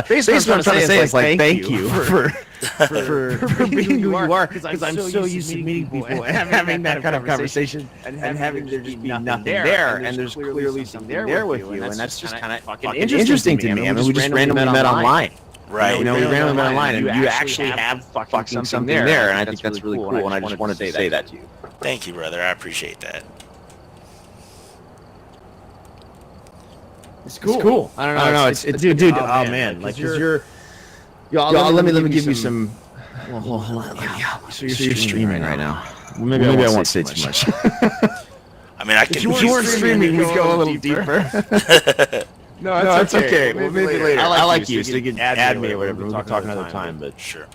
Basically, what I'm trying to say is like thank you for being who you are, because I'm so used to meeting people and having that kind of conversation and having there just be nothing there, and there's clearly something there with you, and that's just kind of fucking interesting to me. I mean, we just randomly met online. Right. We randomly met online, and you actually have fucking something there, and I think that's really cool, and I just wanted to say that to you. Thank you, brother. I appreciate that. It's cool. I don't know. It's dude. Oh man, like you're. Let me give you some. Well, hold on. Yeah. So you're streaming right now. Maybe I won't say too much. I mean, I can. If you weren't streaming, we'd go a little deeper. No, it's okay. Well, maybe later. I like you, so you can add me or whatever. We'll talk another time, but Sure.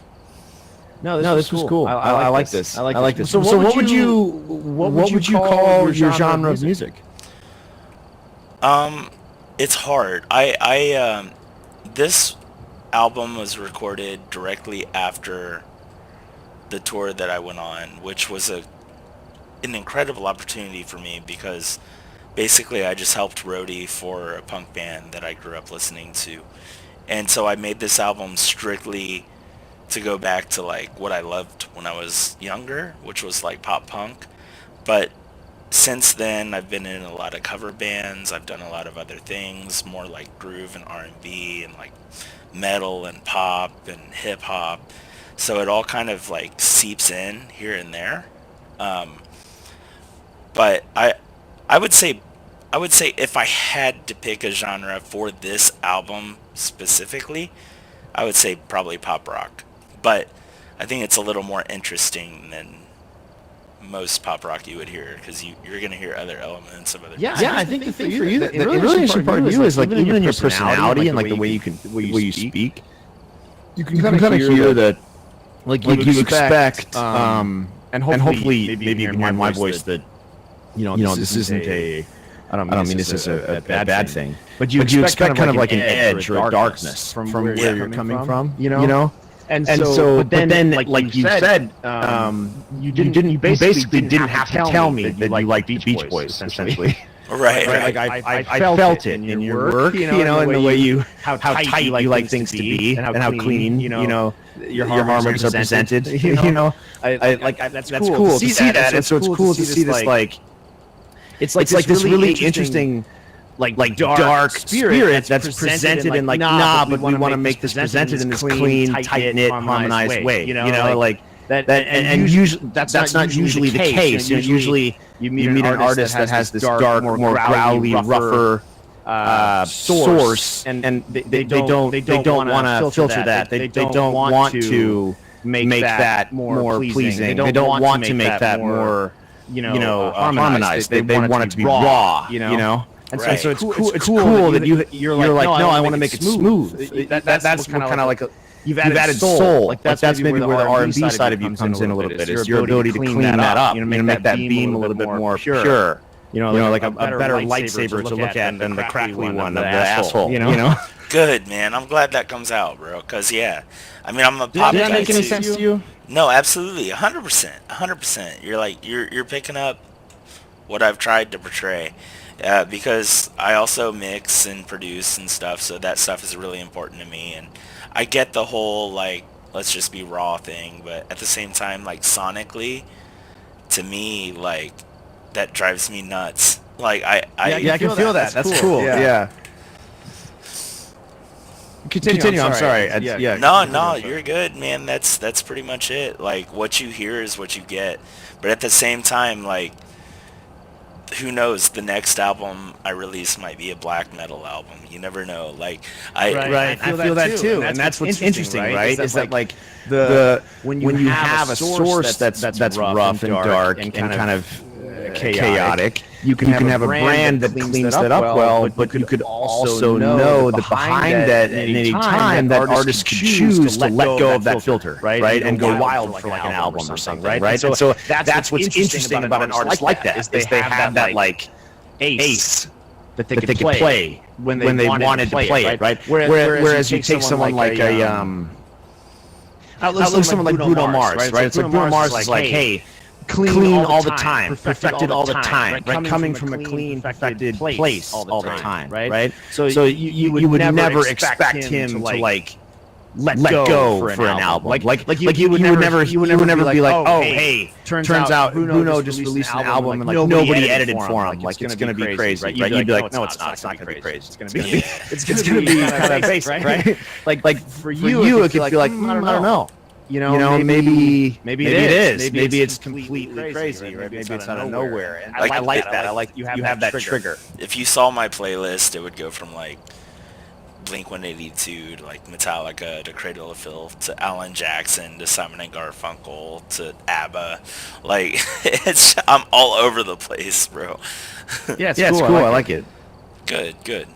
No, this was cool. I like this. I like this. So what would you call your genre of music? It's hard. I this album was recorded directly after the tour that I went on, which was an incredible opportunity for me because basically I just helped roadie for a punk band that I grew up listening to. And so I made this album strictly to go back to like what I loved when I was younger, which was like pop punk. But since then, I've been in a lot of cover bands. I've done a lot of other things, more like groove and R&B and like metal and pop and hip hop. So it all kind of like seeps in here and there. But I would say if I had to pick a genre for this album specifically, I would say probably pop rock. But I think it's a little more interesting than most pop rock you would hear, because you're going to hear other elements of other Yeah, music. I think the thing for you, the really interesting part of you is like even in your personality and like the way you speak, you can kind of hear that like you expect, and hopefully maybe you can hear in my voice that this isn't a, I don't mean this is a bad thing, but you expect kind of like an edge or a darkness from where you're coming from, you know. And so, but then, like you said, you basically didn't have to tell me that you like the Beach Boys, essentially. Right. Like I felt it in your work, you know, and the way how tight you like things to be, and how clean, you know, your harmonies are presented. You know, that's cool to see that, and so it's cool to see this like, it's like this really interesting. Like dark spirit that's presented in like, but we want to make this presented in this clean, tight-knit, harmonized way. You know, like that, and usually that's not usually the case. You know, usually you meet an artist that has this dark, more growly, rougher source, and they don't want to filter that. They don't want to make that more pleasing. They don't want to make that more harmonized. They want it to be raw. You know. And so it's cool that you're like, no, I want to make it smooth. That's kind of like you've added soul. Like that's maybe where the R&B side of you comes in a little bit. It's your ability to clean that up. You know, make that beam a little bit more pure. You know, like a better lightsaber to look at than the crackly one of the asshole. You know. Good, man. I'm glad that comes out, bro. Cause yeah, I mean, I'm a pop guy too. Did that make any sense to you? No, absolutely, 100%. You're like you're picking up what I've tried to portray. Because I also mix and produce and stuff, so that stuff is really important to me. And I get the whole like let's just be raw thing, but at the same time, like sonically, to me, like that drives me nuts. Like I can feel that. That's cool. Yeah. Continue. I'm sorry. No, you're good, man. That's pretty much it. Like what you hear is what you get, but at the same time, like, who knows? The next album I release might be a black metal album. You never know. Like I feel that too, and that's what's interesting, right? Is that like when you have a source that's rough and dark and kind of chaotic, you can have a brand that cleans that up well, but you could also know that behind that at any time that artists could choose to let go of that filter, right, and go wild for like an album or something, right? And so that's what's interesting about an artist like that, is they have that like ace that they could play when they wanted to play it, right? Whereas you take someone like someone like Bruno Mars, right? It's like Bruno Mars is like, hey, clean all the time, perfected all the time, right? Coming from a clean, perfected place all the time, right? So you would never expect him to like let go for an album. Like you would never be like, oh hey, turns out Bruno just released an album and like nobody edited for him. Like it's gonna be crazy, right? You'd be like, no, it's not gonna be crazy. It's gonna be kind of basic, right? Like for you, it could feel like, I don't know. You know, maybe it is. Maybe it's completely crazy, right? Maybe it's out of nowhere. And I like that. I like you have that trigger. If you saw my playlist, it would go from like Blink-182 to like Metallica to Cradle of Filth to Alan Jackson to Simon and Garfunkel to ABBA. Like I'm all over the place, bro. Yeah, it's cool. I like it. Good.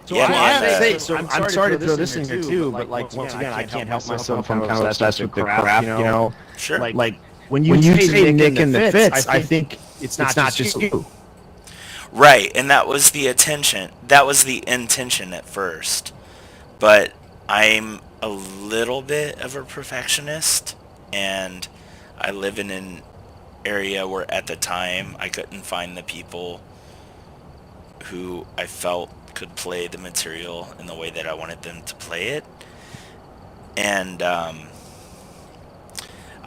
So I'm sorry to throw this in here too, but like once again, I can't help myself. I'm kind of obsessed with the crap, you know. Sure. Like when you say Nick and the Fits, I think it's not just you. Right, and that was the intention. That was the intention at first, but I'm a little bit of a perfectionist, and I live in an area where at the time I couldn't find the people who I felt could play the material in the way that I wanted them to play it. And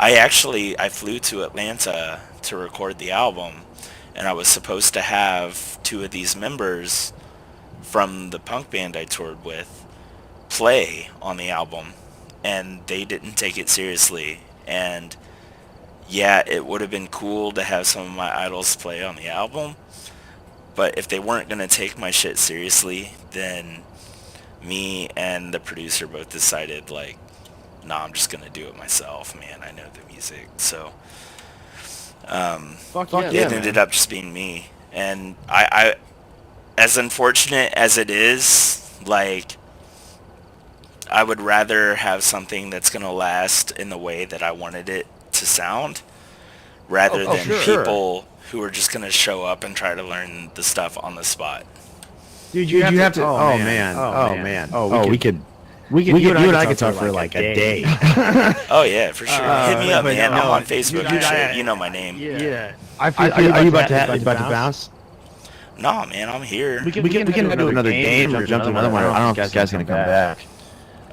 I flew to Atlanta to record the album, and I was supposed to have two of these members from the punk band I toured with play on the album, and they didn't take it seriously. And yeah, it would have been cool to have some of my idols play on the album, but if they weren't going to take my shit seriously, then me and the producer both decided, like, nah, I'm just going to do it myself, man. I know the music. So it ended up just being me. And I as unfortunate as it is, like, I would rather have something that's going to last in the way that I wanted it to sound, rather than people who are just going to show up and try to learn the stuff on the spot. Dude, you have to. Oh man. You and I could talk for like a day. Oh yeah, for sure. Hit me up, man. I'm on Facebook and shit. You know my name. Yeah. Are you about to bounce? No, man, I'm here. We can do another game or jump to another one. I don't know if this guy's gonna come back.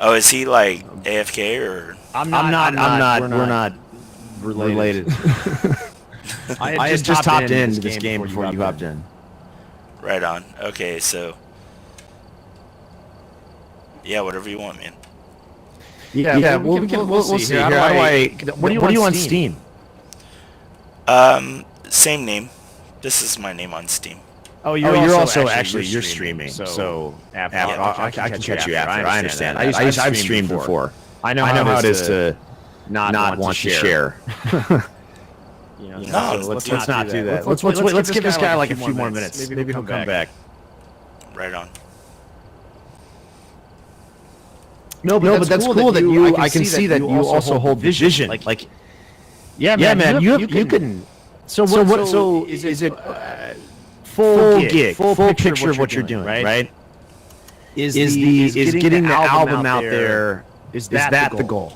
Oh, is he like AFK or? I'm not. We're not related. I just hopped into this game before you hopped in. Right on. Okay, so yeah, whatever you want, man. Yeah. We'll see. What do you on Steam? Same name. This is my name on Steam. Oh, you're also actually streaming. So I can catch you after. I understand. I've streamed before. I know how it is to not want to share. No, let's not do that. Let's give this guy like a few more minutes. Maybe he'll come back. Right on. No, but that's cool that you. I can see that you also hold vision. Like, yeah, man. You can. So is it full picture of what you're doing, right? Is getting the album out there? Is that the goal?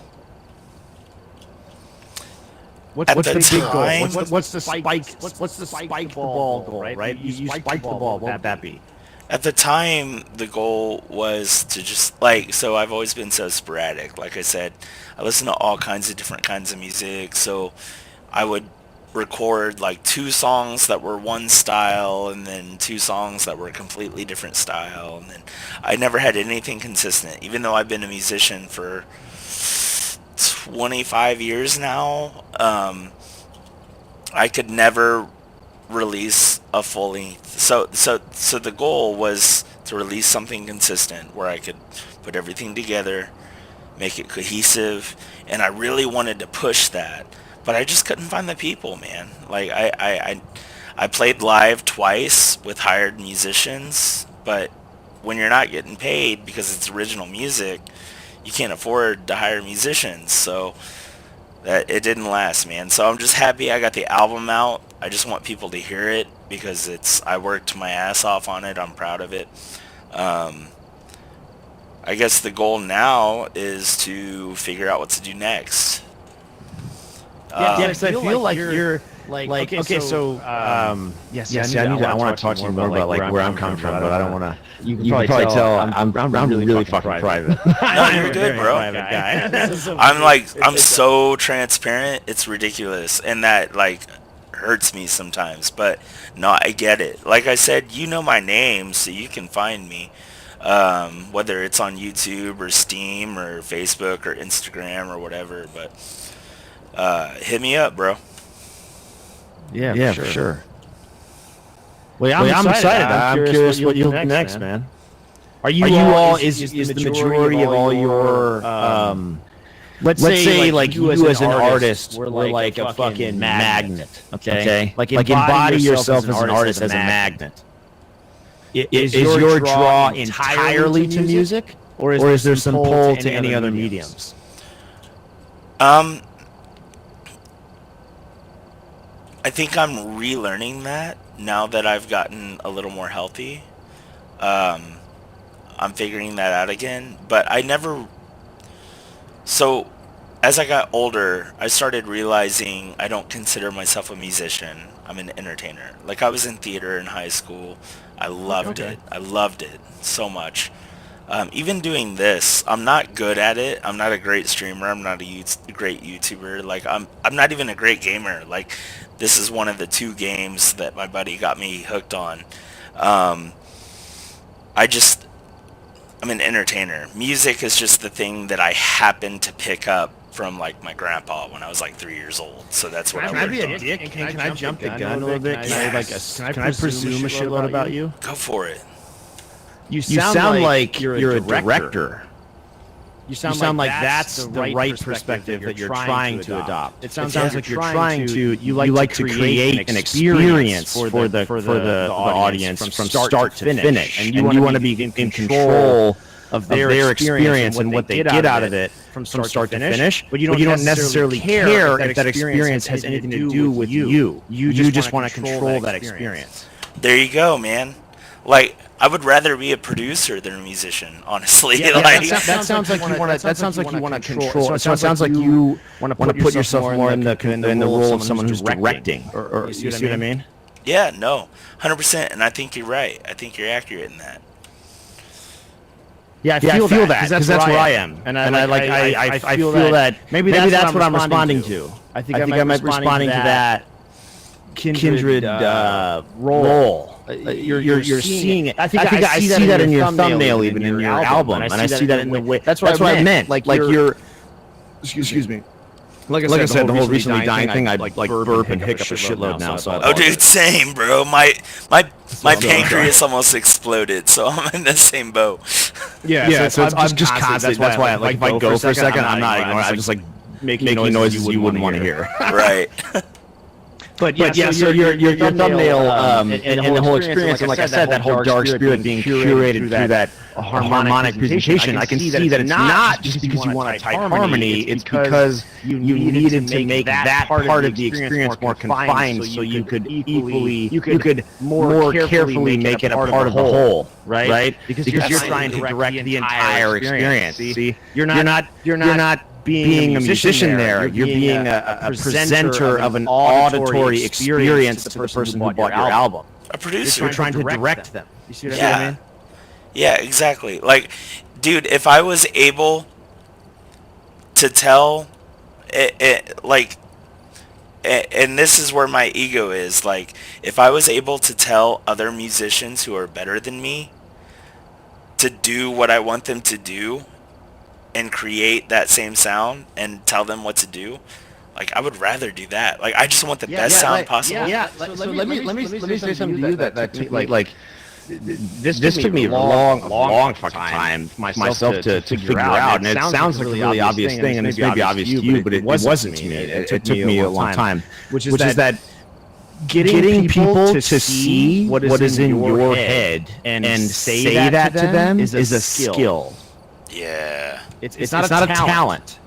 What's the big goal? What's the spike? What's the spike the ball goal? Right? You spike the ball. What would that be? At the time, the goal was to just, like, so I've always been so sporadic. Like I said, I listen to all kinds of different kinds of music, so I would record like 2 songs that were one style and then 2 songs that were a completely different style, and then I never had anything consistent, even though I've been a musician for 25 years now. I could never release a full length. So the goal was to release something consistent where I could put everything together, make it cohesive, and I really wanted to push that, but I just couldn't find the people, man. Like I played live twice with hired musicians, but when you're not getting paid because it's original music, you can't afford to hire musicians, so that it didn't last, man. So I'm just happy I got the album out. I just want people to hear it because I worked my ass off on it. I'm proud of it. I guess the goal now is to figure out what to do next. I feel like you're like okay, so yes, I want to talk to you more about like where I'm coming from, but I don't want to. You can probably tell I'm really fucking private. No, you're good, bro. I'm so transparent. It's ridiculous, and that like hurts me sometimes. But no, I get it. Like I said, you know my name, so you can find me. Whether it's on YouTube or Steam or Facebook or Instagram or whatever, but hit me up, bro. Yeah, for sure. Well, I'm excited. I'm curious what you'll do next, man. Are you all? Is the majority of all your let's say like you as an artist were like a fucking magnet, okay? Like embody yourself as an artist as a magnet. Is your draw entirely to music, or is there some pull to any other mediums? I think I'm relearning that now that I've gotten a little more healthy. I'm figuring that out again, but I never... So, as I got older, I started realizing I don't consider myself a musician. I'm an entertainer. Like, I was in theater in high school. I loved it. I loved it so much. Even doing this, I'm not good at it. I'm not a great streamer. I'm not a great YouTuber. Like, I'm not even a great gamer. Like, this is one of the 2 games that my buddy got me hooked on. I'm an entertainer. Music is just the thing that I happen to pick up from, like, my grandpa when I was like 3 years old. So that's what I Can I worked be a on. dick? Can I jump the gun a little bit? Can I presume a shitload about you? Go for it. You sound like you're a director. You sound like that's the right perspective that you're trying to adopt. It sounds like you're trying to you like to create an experience for the audience from start to finish, and you want to be in control of their experience and what they get out of it from start to finish. But you don't necessarily care if that experience has anything to do with you. You just want to control that experience. There you go, man. Like, I would rather be a producer than a musician, honestly. Yeah, like, that sounds like you want to. That sounds like you want to control. So it sounds like you want to put yourself more in the role of someone who's directing. Or you see what I mean? Yeah, no, 100%. And I think you're right. I think you're accurate in that. Yeah, I feel that because that's where I am, and I feel that maybe that's what I'm responding to. I think I might be responding to that kindred role. You're seeing it. I think I see that in your thumbnail, even in your album, and I see that in the way. That's what I meant. Like you're. Excuse me. Like I said, the whole recently dying thing, I like burp and hiccup a shitload now. So oh, dude, same, bro. My pancreas almost exploded, so I'm in the same boat. Yeah. So I'm just constant. That's why like if I go for a second, I'm not ignoring. I'm just like making noises you wouldn't want to hear. Right. But yeah, so your thumbnail and the whole experience, and like I said, that whole dark spirit being curated through that harmonic presentation, I can see that it's not just because you want to type harmony, it's because you needed to make that part of the experience more confined so you could more carefully make it a part of the whole, right? Because you're trying to direct the entire experience. See, you're not being a musician there, you're being a presenter of an auditory experience to the person who bought your album. A producer. You're trying to direct them. You see what I mean? Yeah, exactly. Like, dude, if I was able to tell and this is where my ego is, like, if I was able to tell other musicians who are better than me to do what I want them to do and create that same sound and tell them what to do, like, I would rather do that. Like, I just want the best sound possible. Yeah. So let me say something to you that this took me a long fucking time myself to figure out, and it sounds like a really obvious thing, and it's maybe obvious to you, but it wasn't to me. It took me a long time, which is that getting people to see what is in your head and say that to them is a skill. Yeah. It's not a talent.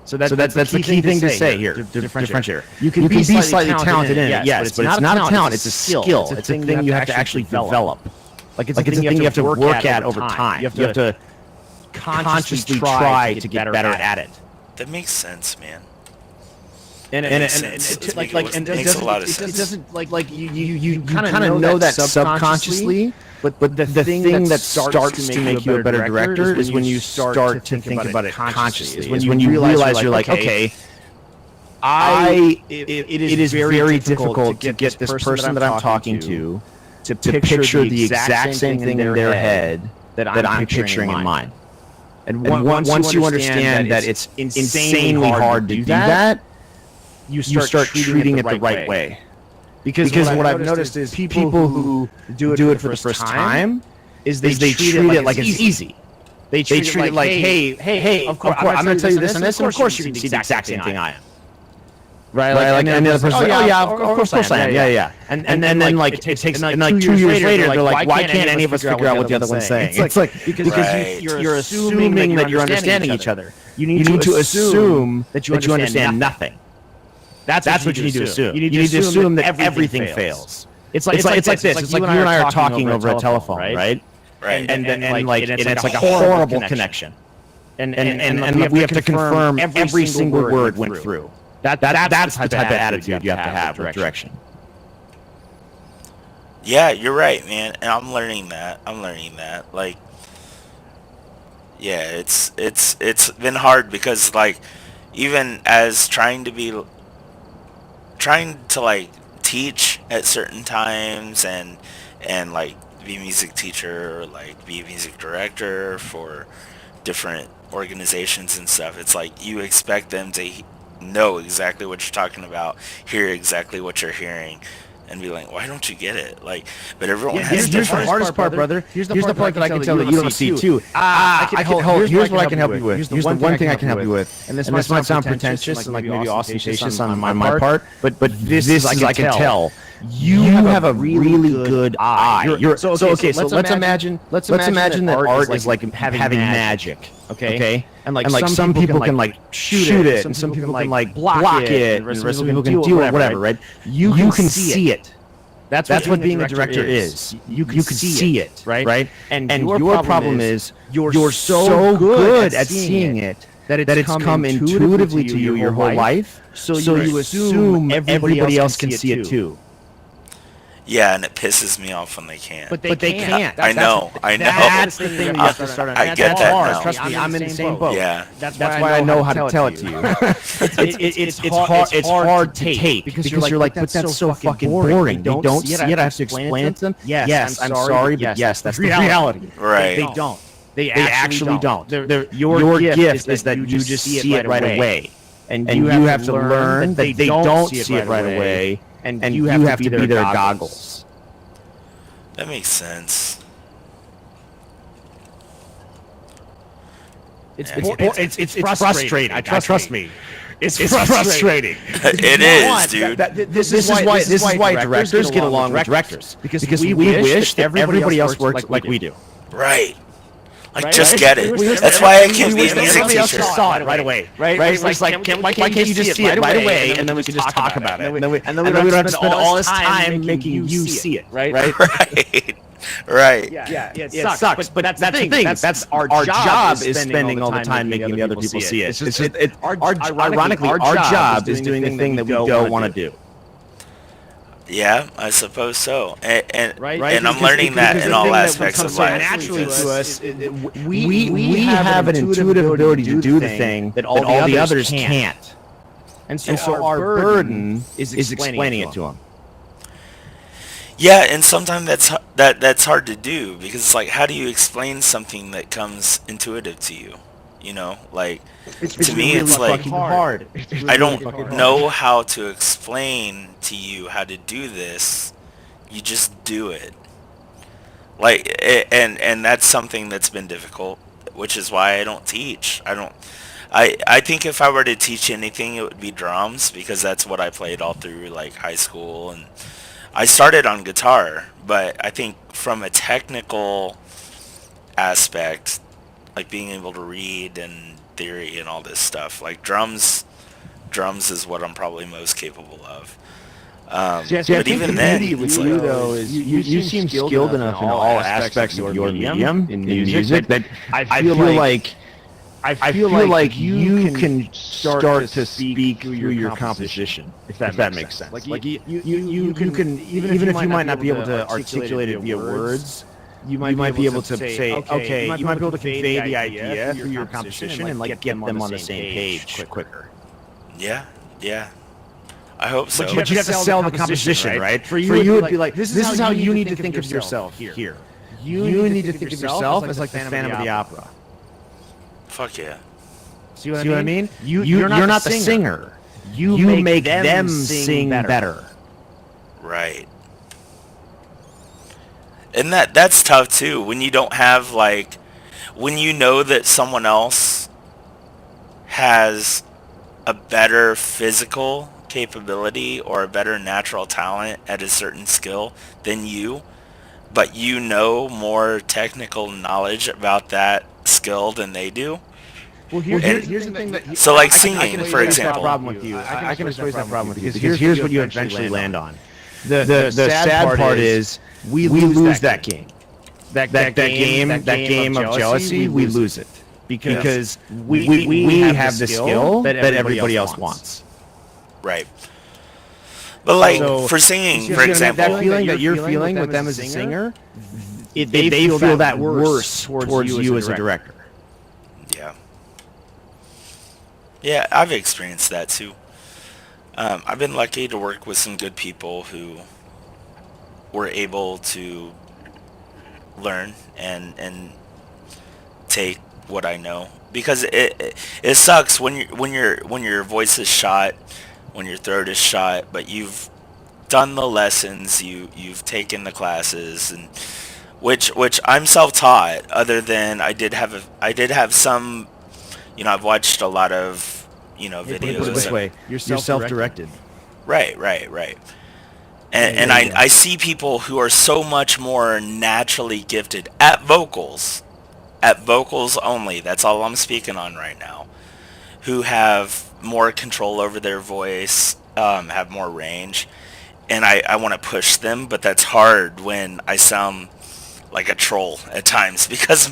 So that's the key thing to say here. Differentiator. You can be slightly talented in it, yes, but it's not a talent. It's a skill. It's a thing you have to actually develop. Like it's a thing you have to work at over time. You have to consciously try to get better at it. That makes sense, man. And it makes a lot of sense. It doesn't like you kind of know that subconsciously. But the thing that starts to make you a better director is when you start to think about it consciously. Is when you realize you're like, okay, it is very difficult to get this person that I'm talking to picture the exact same thing in their head that I'm picturing in mine. And once you understand that it's insanely hard to do that, you start treating it the right way. Because what I've noticed is people who do it for the first time is they treat it like it's easy. They treat it like, hey, of course, I'm going to tell you this and this, and of course you're going to see the exact same thing I am. Right? Like, and the other person's like, oh yeah, of course I am. Yeah. And then like it takes, and like 2 years later, they're like, why can't any of us figure out what the other one's saying? It's like, because you're assuming that you're understanding each other. You need to assume that you understand nothing. That's what you need to assume. You need to assume that everything fails. It's like this. It's like you and I are talking over a telephone, right? Right. And it's like a horrible connection. And we have to confirm every single word went through. That's the type of attitude you have to have with direction. Yeah, you're right, man. And I'm learning that. Like, Yeah, it's been hard because like even as trying to like teach at certain times and like be a music teacher or like be a music director for different organizations and stuff. It's like you expect them to know exactly what you're talking about, hear exactly what you're hearing, and be like, why don't you get it? Like, but everyone has Here's the hardest part, brother. Here's the part that I can tell that you don't see too. Here's what I can help you with. Here's the one thing I can help you with. And this might sound pretentious and like maybe ostentatious on my part, but this is I can tell. You have a really good eye. So let's imagine that art is like having magic. Okay? And like some people can like shoot it, and some people can like block it, and the rest of people can do whatever, right? You can see it. That's what being a director is. You can see it, right? And your problem is you're so good at seeing it that it's come intuitively to you your whole life, so you assume everybody else can see it too. Yeah, and it pisses me off when they can't. But they can't. I know. That's the thing you have to start on. I get that now. Trust me, I'm in the same boat. Yeah. That's why I know how to tell it to you. It's hard to take because you're like, but that's so fucking boring. They don't see it. I have to explain it to them. Yes, I'm sorry, but yes, that's the reality. Right. They don't. They actually don't. Your gift is that you just see it right away, and you have to learn that they don't see it right away. And you have to be their goggles. That makes sense. It's frustrating. Trust me. It's frustrating. It is, dude. This is why directors get along with directors because we wish that everybody else worked like we do. Right. Like, just get it. That's why I can't be a music teacher. Saw it right away, right? It's like, why can't you just see it right away, and then we can just talk about it, and then we don't have to spend all this time making you see it, right? Right. Yeah. It sucks, but that's the thing. That's our job is spending all the time making the other people see it. Ironically, our job is doing the thing that we don't want to do. Yeah, I suppose so, and I'm learning that in all aspects of life. Naturally to us, we have an intuitive ability to do the thing that all the others can't, and so our burden is explaining it to them. Yeah, and sometimes that's hard to do because it's like, how do you explain something that comes intuitive to you? You know, like to me, it's like hard. I don't know how to explain to you how to do this. You just do it. Like, and that's something that's been difficult, which is why I don't teach. I think if I were to teach anything, it would be drums because that's what I played all through like high school, and I started on guitar, but I think from a technical aspect, like being able to read and theory and all this stuff, like drums is what I'm probably most capable of. But even then, with you though is you seem skilled enough in all aspects of your medium in music that I feel like you can start to speak through your composition, if that makes sense. Like you can even if you might not be able to articulate it via words. You might be able to say, okay, you might be able to convey the idea through your composition and like get them on the same page quicker. Yeah. I hope so. But you have to sell the composition, right? For you, it would be like, this is how you need to think of yourself here. You need to think of yourself as like the Phantom of the Opera. Fuck yeah. See what I mean? You're not the singer. You make them sing better. Right. And that's tough too, when you don't have like, when you know that someone else has a better physical capability or a better natural talent at a certain skill than you, but you know more technical knowledge about that skill than they do. Well, here's the thing that... So like singing, for example. I can explain that problem with you because here's what you eventually land on. The sad part is we lose that game. That game of jealousy, we lose it because we have the skill that everybody else wants. Right. But like for singing, for example, that feeling that you're feeling with them as a singer, they feel that worse towards you as a director. Yeah, I've experienced that too. I've been lucky to work with some good people who were able to learn and take what I know, because it sucks when your voice is shot, when your throat is shot, but you've done the lessons, you've taken the classes, and which I'm self-taught. Other than I did have some, I've watched a lot of videos. Put it this way, you're self-directed. Right. And I see people who are so much more naturally gifted at vocals only. That's all I'm speaking on right now. Who have more control over their voice, have more range, and I want to push them, but that's hard when I sound like a troll at times, because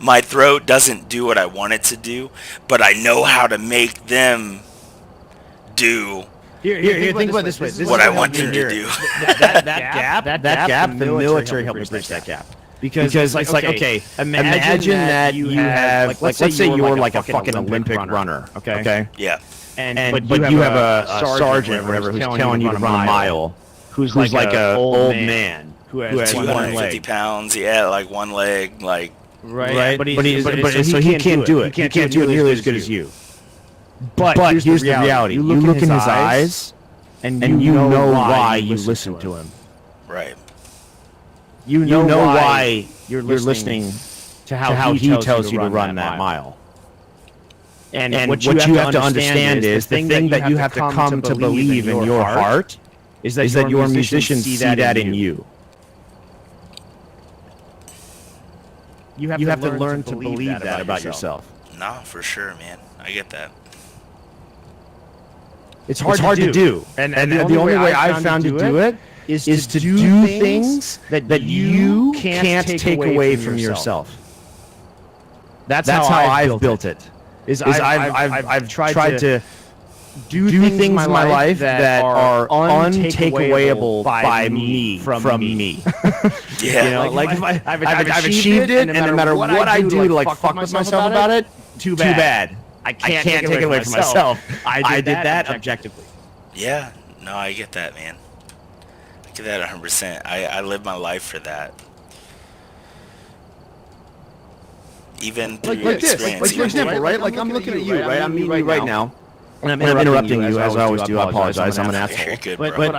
my throat doesn't do what I want it to do, but I know how to make them do Here, think about this way. This what is I want them to do. That gap, the military helped me bridge that gap. Because it's like, okay, imagine that you have, let's say you're like a fucking Olympic runner, okay? Yeah. But you have a sergeant or whatever who's telling you to run a mile, who's like a old man who has 250 pounds, like one leg, like... Right. But he can't do it. He can't do it nearly as good as you. But here's the reality. You look in his eyes, and you know why you listen to him. Right. You know why you're listening to how he tells you to run that mile. And what you have to understand is the thing that you have to come to believe in your heart is that your musicians see that in you. You have to learn to believe that about yourself. No, for sure, man. I get that. It's hard to do. And the only way I've found to do it is to do things that you can't take away from yourself. That's how I've built it. I've tried to do things in my life that are untakeawayable by me from me. Yeah. Like if I've achieved it, and no matter what I do to like fuck with myself about it, too bad. I can't take it away from myself. I did that objectively. Yeah. No, I get that, man. I get that 100%. I live my life for that. Even through experience. Like for example, right? Like I'm looking at you, right? I'm meeting you right now. And I'm interrupting you as I always do. I apologize. I'm an asshole. Very good, But bro.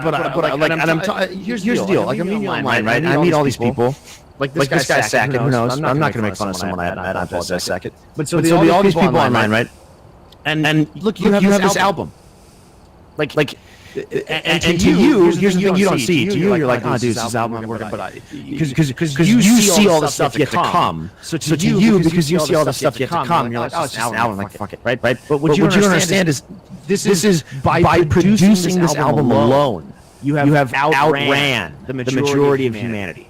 here's the deal. Like I'm meeting you online, right? And I meet all these people. Like this guy's Sackett. Who knows? I'm not going to make fun of someone I apologize, Sackett. But so all these people online, right? And look, you have this album. Like. And to you, here's the thing you don't see. To you, you're like, oh, dude, this album I'm working, but because you see all the stuff yet to come. So to you, because you see all the stuff yet to come, you're like, oh, it's just an album. Like, fuck it, right? But what you understand is this is by producing this album alone, you have outran the majority of humanity.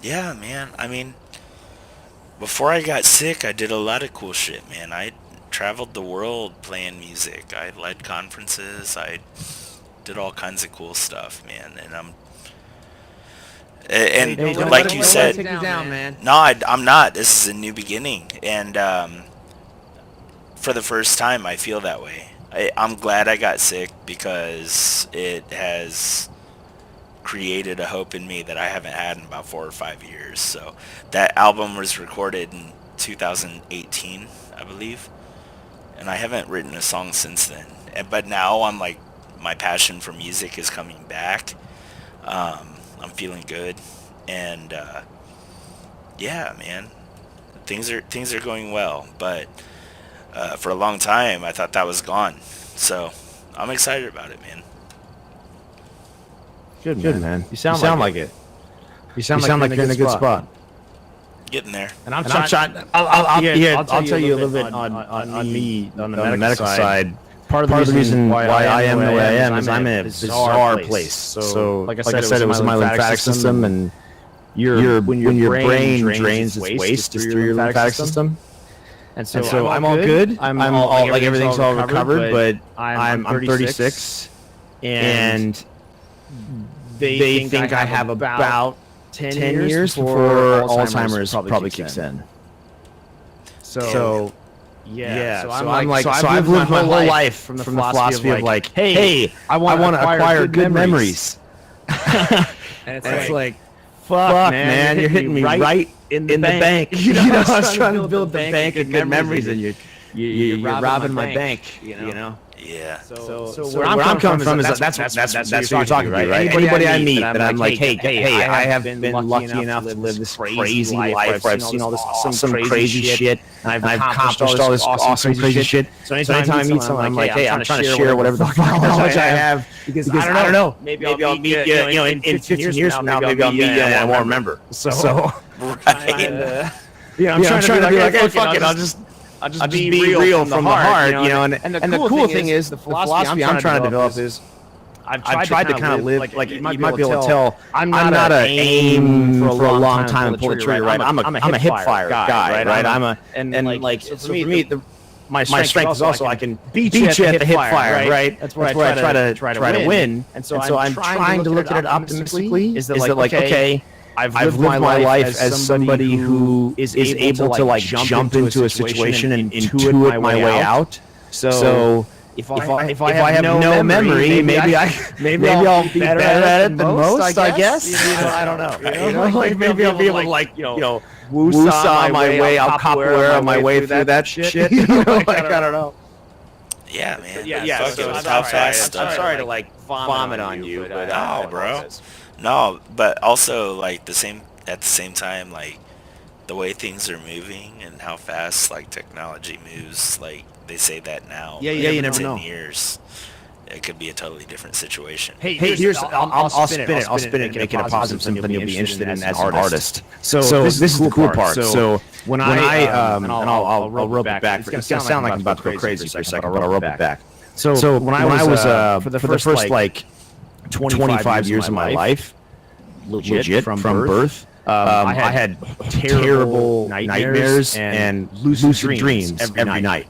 Yeah, man. I mean, before I got sick, I did a lot of cool shit, man. I traveled the world playing music. I led conferences. I did all kinds of cool stuff, man. And like you said, no, I'm not. This is a new beginning, and for the first time, I feel that way. I'm glad I got sick, because it has created a hope in me that I haven't had in about 4 or 5 years. So that album was recorded in 2018, I believe. And I haven't written a song since then. But now I'm like, my passion for music is coming back. I'm feeling good, and yeah, man, things are going well. But for a long time, I thought that was gone. So I'm excited about it, man. Good man. You sound like it. You sound like you're in a good spot. Getting there. And I'm trying. I'll tell you a little bit on me on the medical side. Part of the reason why I am the way I am is I'm in a bizarre place. So like I said, it was my lymphatic system, and when your brain drains its waste through your lymphatic system. And so I'm all good. I'm all like everything's all recovered, but I'm 36, and they think I have about 10 years before Alzheimer's probably kicks in. So Yeah. So I've lived my whole life from the philosophy of like, hey, I want to acquire good memories. And it's like, fuck, man, you're hitting me right in the bank. You know, I was trying to build the bank of good memories, and you're robbing my bank. You know. Yeah. So where I'm coming from is that's what you're talking about, right? Anybody I meet that I'm like, hey, I have been lucky enough to live this crazy life where I've seen all this awesome crazy shit, and I've accomplished all this awesome crazy shit. So anytime I meet someone, I'm like, hey, I'm trying to share whatever the fuck knowledge I have, because I don't know, maybe I'll meet you, you know, in 15 years from now, maybe I'll meet you and I won't remember. So, Right. Yeah, I'm trying to be like, hey, fuck it, I'll just be real from the heart, you know. And the cool thing is, the philosophy I'm trying to develop is, I've tried to kind of live, like you might be able to tell, I'm not a aim for a long time and pull the trigger, right? I'm a hip fire guy, right? So for me, my strength is also I can beat you at the hip fire, right? That's where I try to win. And so I'm trying to look at it optimistically. Is that like, okay, I've lived my life as somebody who is able to like jump into a situation and intuit my way out. So if I have no memory, maybe I'll be better at it than most, I guess. You know, I don't know. You know, like maybe I'll be able to like, you know, woo-saw my way, I'll capoeira my way through that shit. You know, like I don't know. Yeah, man. Yeah. So I'm sorry to like vomit on you, but no, bro. No, but also like at the same time, like the way things are moving and how fast like technology moves, like they say that now. Yeah, you never 10 know. years, it could be a totally different situation. Hey, here's I'll spin it, make it a positive, something you'll be interested in as an artist. So this is the cool part. So when I I'll rope it back. It's gonna sound like I'm about to go crazy for a second, but I'll rope it back. So when I was for the first like 25 years of my life, legit from birth, I had terrible nightmares and lucid dreams every night.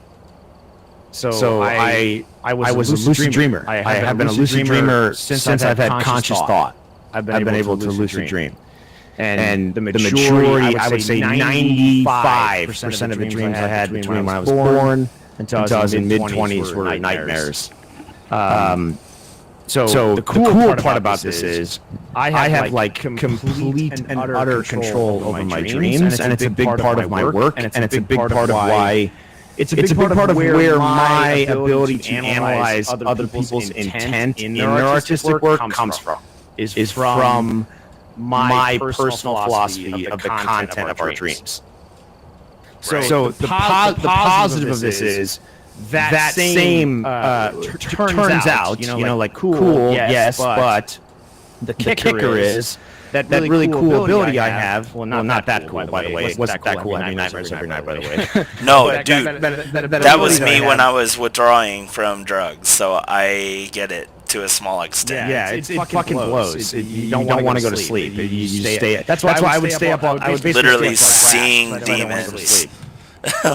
So I was a lucid dreamer. I have been a lucid dreamer since I've had conscious thought. I've been able to lucid dream. And the majority, I would say 95% of the dreams I had between when I was born until I was in mid-20s were nightmares. So the cool part about this is I have like complete and utter control over my dreams, and it's a big part of my work, and it's a big part of why. It's a big part of where my ability to analyze other people's intent in their artistic work comes from. Is from my personal philosophy of the content of our dreams. So the positive of this is that same turns out, you know, like cool, yes, but the kicker is that really cool ability I have. Well, not that cool, by the way. It wasn't that cool having nightmares every night, by the way. No, dude, that was me when I was withdrawing from drugs, so I get it to a small extent. Yeah, it fucking blows. You don't want to go to sleep. You stay. That's why I would stay up all. I was literally seeing demons.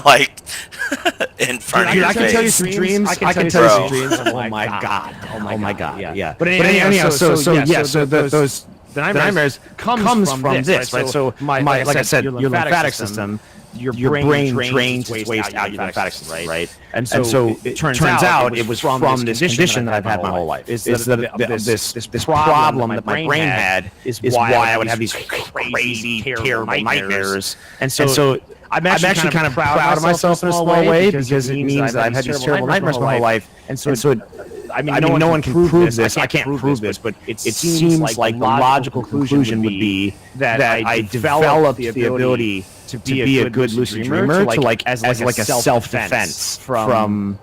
Like in front of your face. I can tell you some dreams. I can tell you some dreams. Oh my god. Oh my god. Yeah. But anyhow, so those the nightmares comes from this, right? So like I said, your lymphatic system, your brain drains its waste out your lymphatic system, right? And so it turns out it was from this condition that I've had my whole life. Is this problem that my brain had is why I would have these crazy, terrible nightmares. And so I'm actually kind of proud of myself in a small way, because it means that I've had these terrible nightmares my whole life. And so I mean, no one can prove this. I can't prove this, but it seems like the logical conclusion would be that I developed the ability to be a good lucid dreamer, to like as like a self-defense from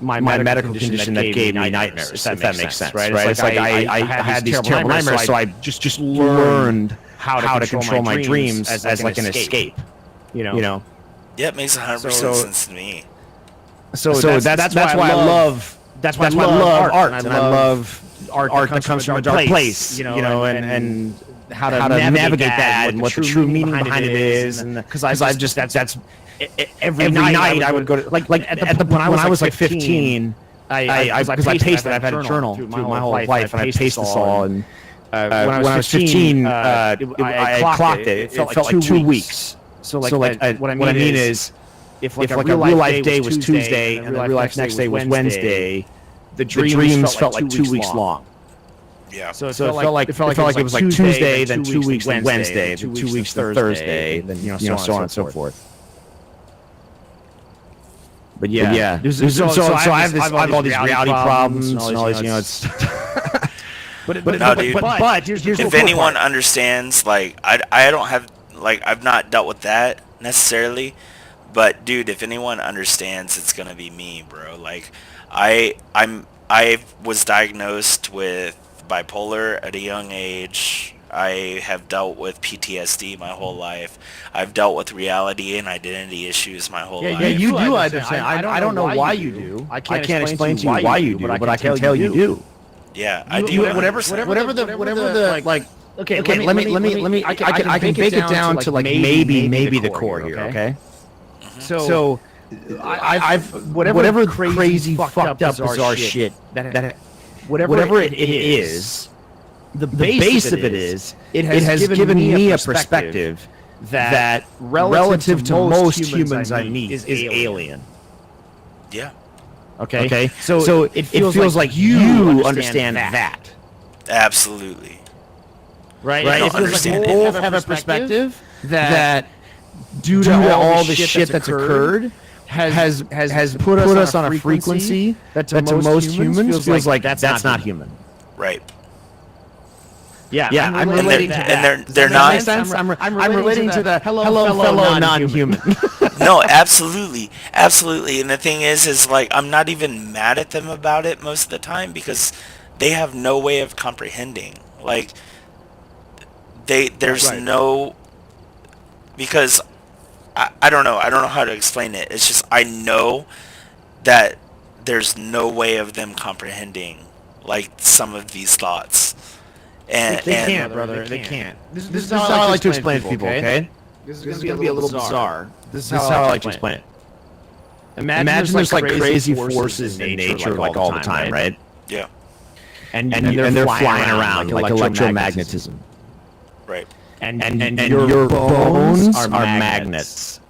my medical condition that gave me nightmares. If that makes sense, right? It's like I had these terrible nightmares, so I just learned how to control my dreams as like an escape. You know. Yeah, it makes 100% sense to me. So that's why I love. That's why I love art, and I love art that comes from a dark place, you know, and how to navigate that, and what the true meaning behind it is, and because I've just that's every night I would go to like when I was like 15, because I paced it. I've had a journal through my whole life, and I paced this all, and when I was 15, I clocked it. It felt like 2 weeks. So what I mean is, if like a real life day was Tuesday and the real life next day was Wednesday, the dreams felt like 2 weeks long. Yeah. So it felt like it was like Tuesday, then 2 weeks Wednesday, then 2 weeks Thursday, then so on and so forth. But yeah. So I have all these reality problems and all these, it's. But here's if anyone understands, like I don't have, like, I've not dealt with that necessarily, but dude, if anyone understands, it's gonna be me, bro. Like I was diagnosed with bipolar at a young age. I have dealt with PTSD my whole life. I've dealt with reality and identity issues my whole life. Yeah, you do understand. I don't know why you do. I can't explain to you why you do, but I can tell you do. Yeah, I do. Whatever the like. Okay, let me. I can bake it down to like maybe the core here. Okay. So, I've whatever crazy fucked up bizarre shit that whatever it is. The base of it is it has given me a perspective that relative to most humans I meet is alien. Yeah. Okay. So it feels like you understand that. Absolutely. Right. I don't It feels like understand we it. both have a perspective that due to all the shit that's occurred has put us on a frequency that to most humans feels like that's not human. Right. Yeah, I'm relating to that. And they're not. I'm relating to the hello fellow non-human. No, absolutely, absolutely. And the thing is like I'm not even mad at them about it most of the time because they have no way of comprehending. Like there's no, because I don't know how to explain it. It's just I know that there's no way of them comprehending like some of these thoughts. And they can't, brother. They can't. This is how I like to explain it to people, okay? This is going to be a little bizarre. This is how I like to explain it. Imagine there's like crazy forces in nature like all the time, right? Yeah. And they're flying around like electromagnetism. Right. And your bones are magnets.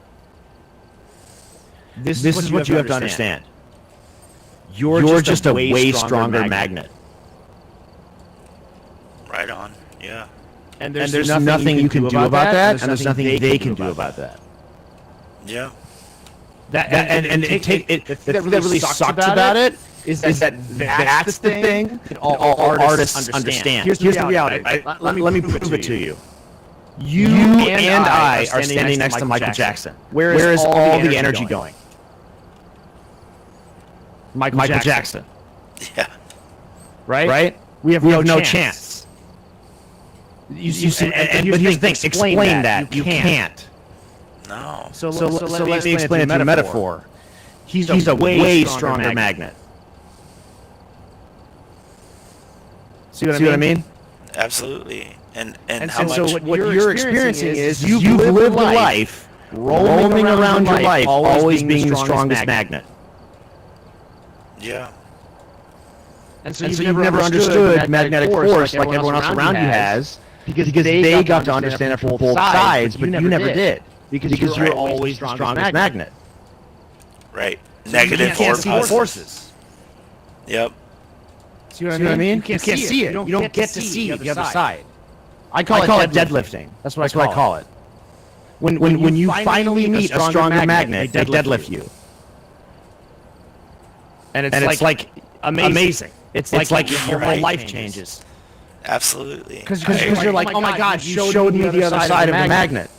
This is what you have to understand. You're just a way stronger magnet. Right on. Yeah. And there's nothing you can do about that, and there's nothing they can do about that. Yeah. That really sucks about it is that that's the thing that all artists understand. Here's the reality. Let me prove it to you. You and I are standing next to Michael Jackson. Where is all the energy going? Michael Jackson. Yeah. Right? We have no chance. But here's the thing. Explain that. You can't. No. So let me explain it through a metaphor. He's a way stronger magnet. See what I mean? Absolutely. And how much? So what you're experiencing is you've lived a life roaming around your life, always being the strongest magnet. Yeah. And so you've never understood magnetic force like everyone else around you has, because they got to understand it from both sides, but you never did. Because you're always the strongest magnet. Right. So Negative you can't see or positive. Forces. Yep. See what I mean? You can't see it. You don't get to see the other side. I call it deadlifting. That's what I call it. When you finally meet a stronger magnet, they deadlift you. And it's like amazing. It's like your whole life changes. Absolutely. Because you're like, oh my God, you showed me the other side of the magnet.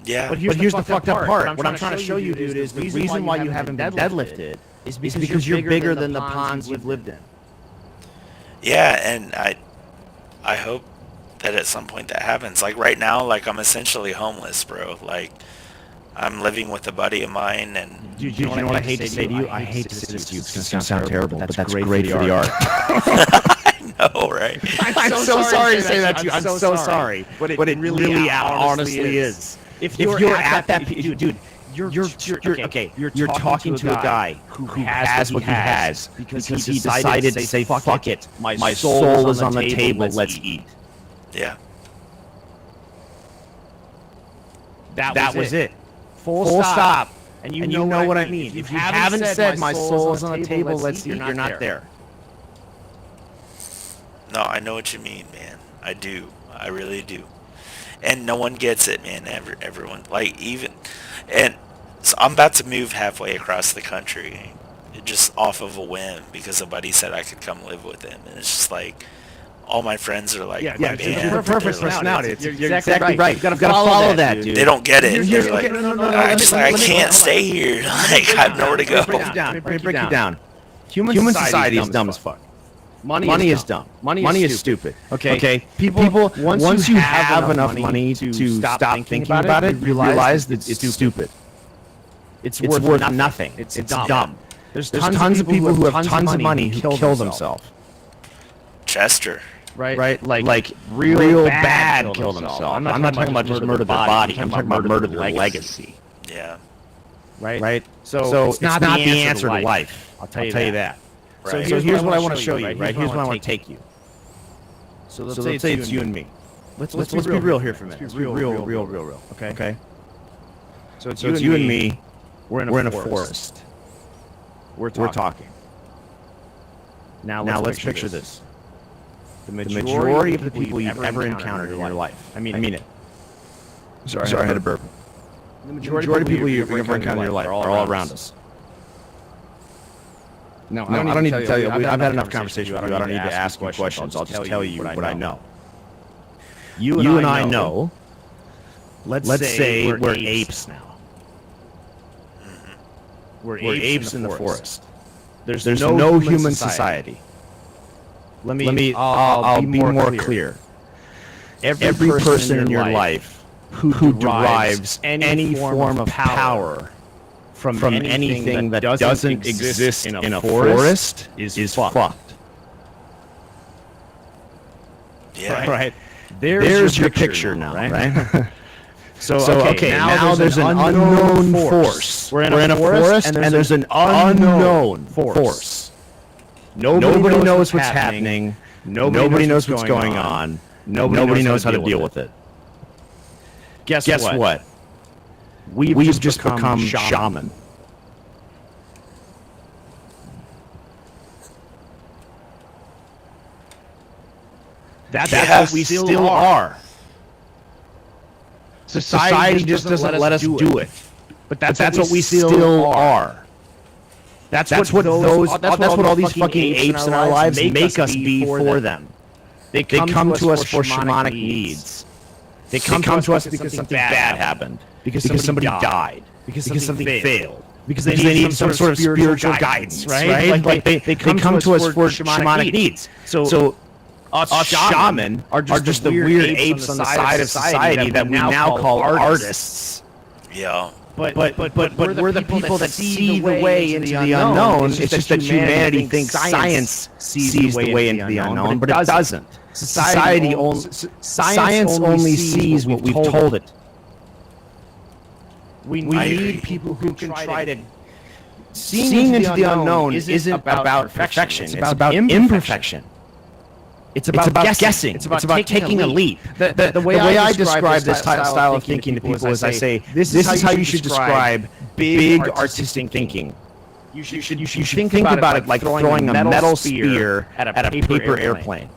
Yeah. But here's the fucked up part. What I'm trying to show you, dude, is the reason why you haven't been deadlifted is because you're bigger than the ponds you've lived in. Yeah, and I hope that at some point that happens. Like right now, like I'm essentially homeless, bro. Like I'm living with a buddy of mine, and you know what I hate to say to you? I hate to say this to you. It's gonna sound terrible, but that's great for the art. I know, right? I'm so sorry to say that to you. I'm so sorry, but it really honestly is. If you're at that, dude. You're talking to a guy who has what he has because he decided to say, fuck it. My soul is on the table. Let's eat. Yeah. That was it. Full stop. And you know what I mean. If you haven't said my soul is on the table, let's eat, you're not there. No, I know what you mean, man. I do. I really do. And no one gets it, man. Everyone, like, even, and so I'm about to move halfway across the country, just off of a whim, because a buddy said I could come live with him, and it's just like, all my friends are like, yeah, man, perfect personality. You're exactly right. You gotta follow that, dude. they don't get it. They're like, I can't stay here. Like, I have nowhere to go. Break it down. Human society is dumb as fuck. Money is dumb. Money is stupid. Okay. People once you have enough money to stop thinking about it, realize that it's stupid. It's worth nothing. It's dumb. There's tons of people who have tons of money who kill themselves. Chester. Right? Like real bad kill themselves. I'm not talking about just murder their body. I'm talking about murder their legacy. Yeah. Right? So it's not the answer to life. I'll tell you that. Right. So here's what I want to show you, right? Here's what I want to take you. So let's say it's you and me. Let's be real here for a minute. Real. Okay? So it's you and me. We're in a forest. We're talking. Now let's picture this. The majority of the people you've ever encountered in your life. I mean it. Sorry, I had a burp. The majority of people you've ever encountered in your life are all around us. No, I don't need to tell you. I've had enough conversation with you. I don't need to ask you questions. I'll just tell you what I know. You and I know. Let's say we're apes now. We're apes in the forest. There's no human society. I'll be more clear. Every person in your life who derives any form of power from anything that doesn't exist in a forest is fucked. Yeah. Right. There's your picture now, right? So okay, now there's an unknown force. We're in a forest, and there's an unknown force. Nobody knows what's happening. Nobody knows what's going on. Nobody knows how to deal with it. Guess what? We've just become shaman. That's what we still are. Society just doesn't let us do it. But that's what we still are. That's what all these fucking apes in our lives make us be for them. They come to us for shamanic needs. They come to us because something bad happened. Because somebody died. Because something failed. Because they need some sort of spiritual guidance, right? Like they come to us for shamanic needs. So us shaman are just the weird apes on the side of society that we now call artists. Yeah. But we're the people that see the way into the unknown. It's just that humanity thinks science sees the way into the unknown, but it doesn't. Science only sees what we've told it. We need people who can try to... Seeing into the unknown isn't about perfection. It's about imperfection. It's about guessing. It's about taking a leap. The way I describe this style of thinking to people is I say, this is how you should describe big artistic thinking. You should think about it like throwing a metal spear at a paper airplane.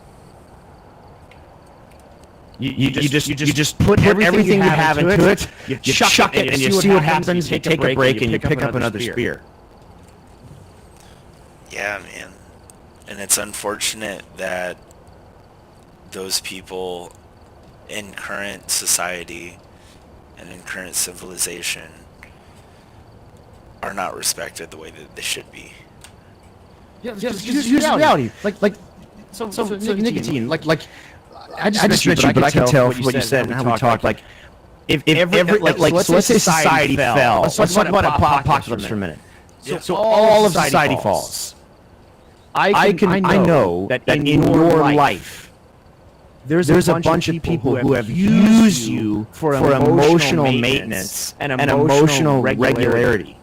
You just put everything you have into it, you chuck it, and you see what happens, you take a break, and you pick up another spear. Yeah, man. And it's unfortunate that those people in current society and in current civilization are not respected the way that they should be. Yeah, just reality. So nicotine, I just mentioned you, but I can tell from what you said and how we talked, if let's say society fell, let's talk about apocalypse for a minute. So all of society falls. I know that in your life, there's a bunch of people who have used you for emotional maintenance and emotional regularity.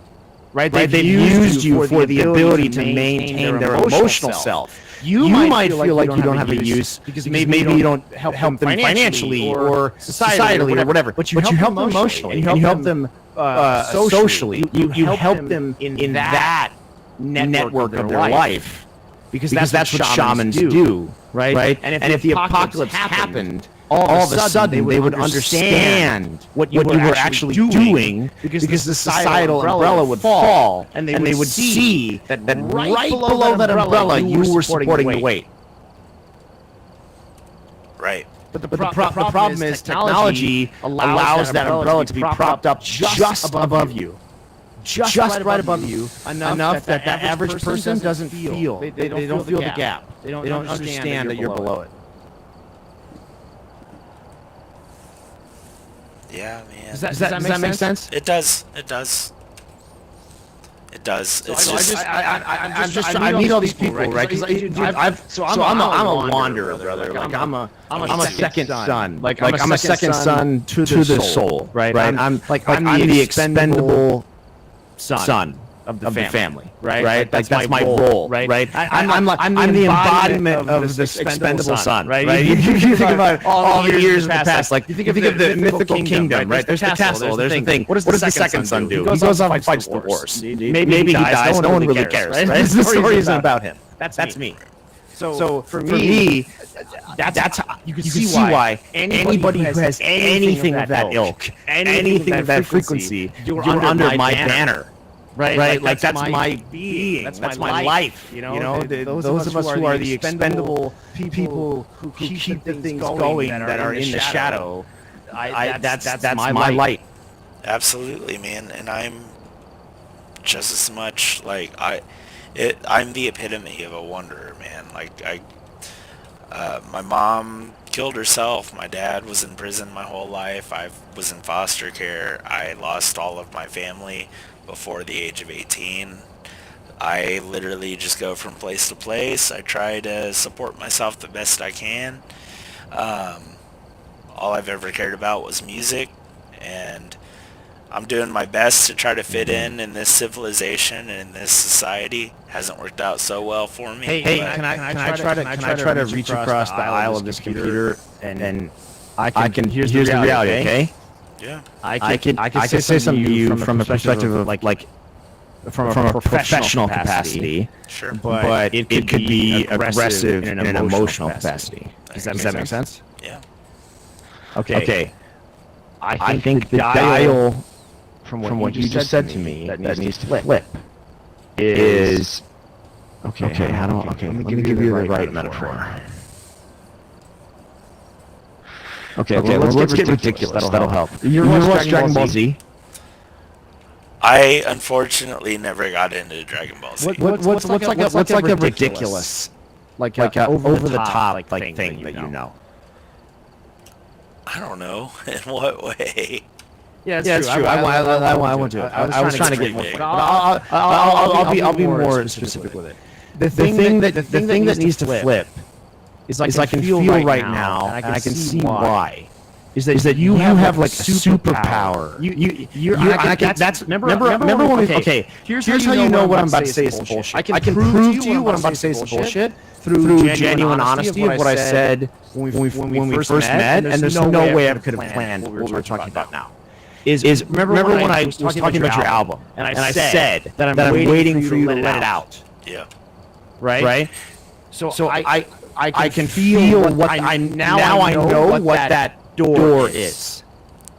Right? They've used you for the ability to maintain their emotional self. You might feel like you don't have a use because maybe you don't help them financially or societally or whatever. But you help them emotionally. And you help them socially. You help them in that network of their life. Because that's what shamans do, right? And if the apocalypse happened, all of a sudden they would understand what you were actually doing because the societal umbrella would fall, and they would see that right below that umbrella you were supporting the weight. Right. But the problem is technology allows that umbrella to be propped up just above you. Just right above you, enough that that average person doesn't feel. They don't feel the gap. They don't understand that you're below it. Yeah, man. Does that make sense? It does. It does. It does. I meet all these people, right? Because I'm a wanderer, brother. Like I'm a second son. Like I'm a second son to the soul, right? I'm the expendable son of the family, right? That's my role, right? I'm the embodiment of this expendable son, right? You think about all the years in the past, like you think of the mythical kingdom, right? There's the castle, there's the thing. What does the second son do? He goes off and fights the wars. Maybe he dies. No one really cares, right? The story isn't about him. That's me. So for me, that's how you can see why anybody who has anything of that ilk, anything of that frequency, you're under my banner. Right, like that's my being, that's my life. You know, those of us who are the expendable people who keep the things going that are in the shadow. That's my light. Absolutely, man. And I'm just as much like I'm the epitome of a wanderer, man. Like my mom killed herself. My dad was in prison my whole life. I was in foster care. I lost all of my family before the age of 18. I literally just go from place to place. I try to support myself the best I can. All I've ever cared about was music, and I'm doing my best to try to fit in this civilization and in this society. Hasn't worked out so well for me. Hey, can I try to reach across the aisle of this computer and I can here's the reality, okay? Yeah. I can say something to you from a perspective of like from a professional capacity. Sure. But it could be aggressive in an emotional capacity. Does that make sense? Yeah. Okay. I think the dial from what you just said to me that needs to flip is okay. Let me give you the right metaphor. Okay, let's get ridiculous. That'll help. You watch Dragon Ball Z? I unfortunately never got into Dragon Ball Z. What's like a ridiculous, like a over the top thing that you know? I don't know. In what way? Yeah, it's true. I want to. I was trying to get more. I'll be more specific with it. The thing that needs to flip is I can feel right now, and I can see why. Is that you have like a superpower? Remember when we here's how you know what I'm about to say is bullshit. I can prove to you what I'm about to say is bullshit through genuine honesty of what I said when we first met, and there's no way I could have planned what we're talking about now. Is remember when I was talking about your album, and I said that I'm waiting for you to let it out. Yeah. Right. So I can feel what I know what that door is.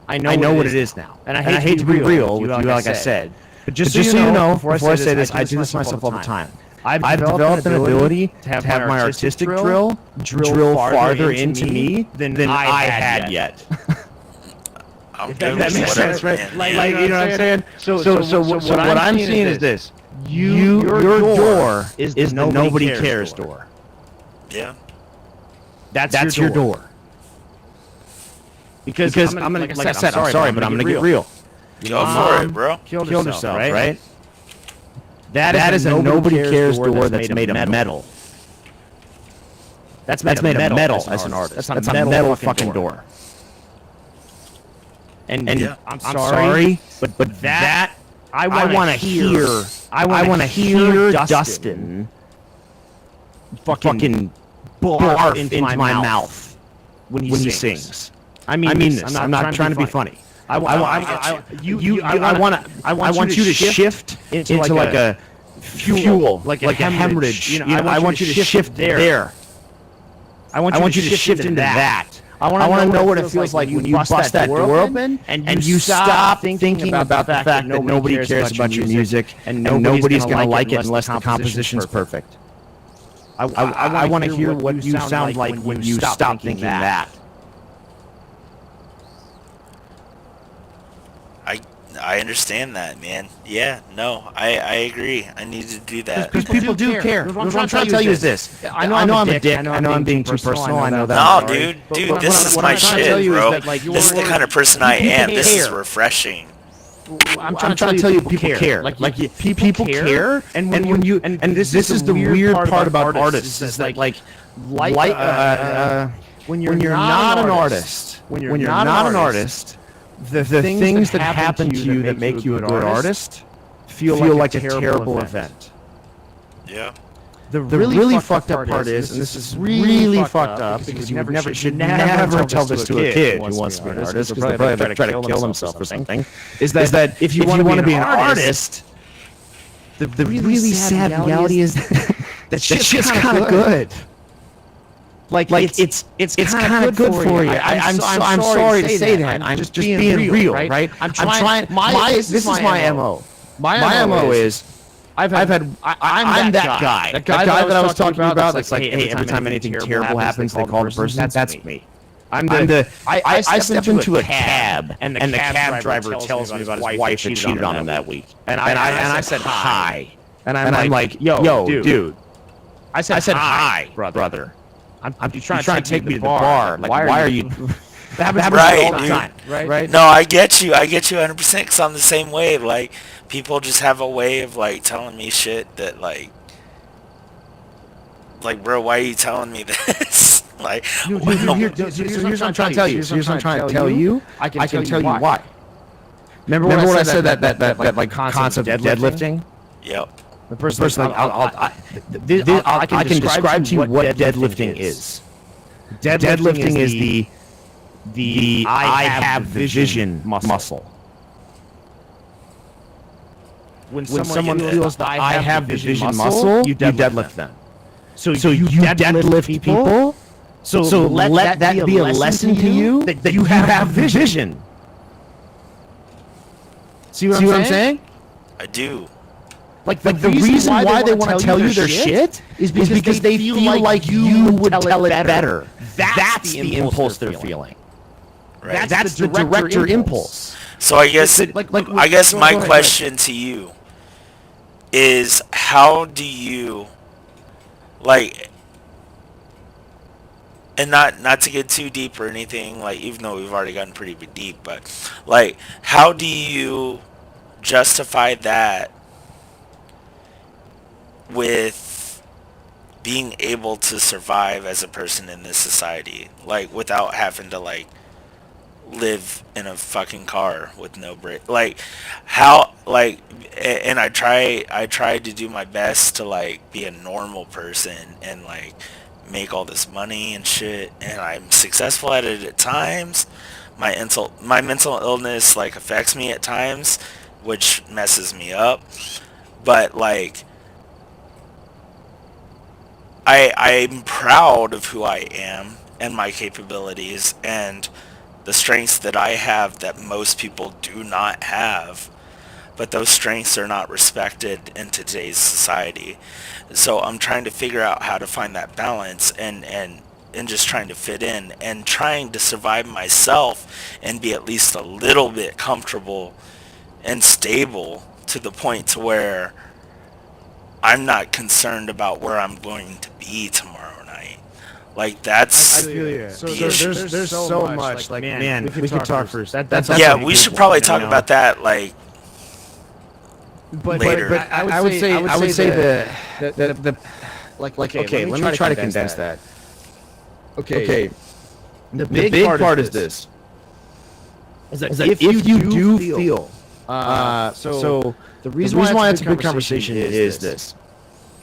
I know what it is now, and I hate to be real with you, like I said. But just so you know, before I say this, I do this myself all the time. I've developed an ability to have my artistic drill farther into me than I had yet. If that makes sense, right? Like you know what I'm saying? So what I'm seeing is this: your door is the nobody cares door. Yeah. That's your door. Because I'm gonna, like I said, I'm sorry, but I'm gonna get real. Go for it, bro. Killed herself, right? That is a nobody cares door that's made of metal. That's made of metal as an artist. That's a metal fucking door. And I'm sorry, but that I want to hear Dustin fucking barf into my mouth when he sings. I mean this. I'm not trying to be funny. I want you to shift into like a fuel, like a hemorrhage. I want you to shift there. I want you to shift into that. I want to know what it feels like when you bust that door open and you stop thinking about the fact that nobody cares about your music and nobody's going to like it unless the composition's perfect. I want to hear what you sound like when you stop thinking that. I understand that, man. Yeah, no, I agree. I need to do that. Because people do care. What I'm trying to tell you is this. I know I'm a dick. I know I'm being too personal. I know that. No, dude, this is my shit, bro. This is the kind of person I am. This is refreshing. I'm trying to tell you, people care. Like people care, and when you and this is the weird part about artists is that when you're not an artist, the things that happen to you that make you a good artist feel like a terrible event. Yeah. The really fucked up part is, and this is really fucked up because you should never tell this to a kid who wants to be an artist, because they'll probably try to kill himself or something, is that if you want to be an artist, the really sad reality is that shit's kind of good. Like it's kind of good for you. I'm sorry to say that. I'm just being real, right? I'm trying. This is my MO. My MO is I'm that guy. That guy that I was talking about. That's like, hey, every time anything terrible happens, they call the person. That's me. I step into a cab, and the cab driver tells me about his wife that cheated on him that week, and I said hi, and I'm like, yo, dude. I said hi, brother. You're trying to take me to the bar. Like, why are you? That happens all the time, right? No, I get you 100% because I'm the same way. Like, people just have a way of, like, telling me shit that, like, bro, why are you telling me this? Like, here's what I'm trying to tell you. Here's what I'm trying to tell you. I can tell you why. Remember what I said that like concept of deadlifting? Yep. The person I can describe to you what deadlifting is. Deadlifting is the I have the vision muscle. When someone feels the I have the vision muscle, you deadlift them. So you deadlift people. So let that be a lesson to you that you have vision. See what I'm saying? I do. Like the reason why they want to tell you their shit is because they feel like you would tell it better. That's the impulse they're feeling. Right. That's the director impulse. So I guess my question to you is, how do you, like, and not to get too deep or anything, like, even though we've already gotten pretty deep, but like, how do you justify that with being able to survive as a person in this society, like, without having to, like, live in a fucking car with no brake? Like, how, like, and I tried to do my best to, like, be a normal person and, like, make all this money and shit, and I'm successful at it at times. My mental illness, like, affects me at times, which messes me up, but, like, I'm proud of who I am and my capabilities and the strengths that I have that most people do not have, but those strengths are not respected in today's society. So I'm trying to figure out how to find that balance and just trying to fit in and trying to survive myself and be at least a little bit comfortable and stable to the point to where I'm not concerned about where I'm going to be tomorrow night. Like, that's... I feel you. So there's so much. Like, man, we could talk first. That's yeah, we should probably talk about that, like, later. But I would say the okay, let me try to condense that. Okay. The big part is this. Is that if you do feel... So the reason why it's a big conversation is this.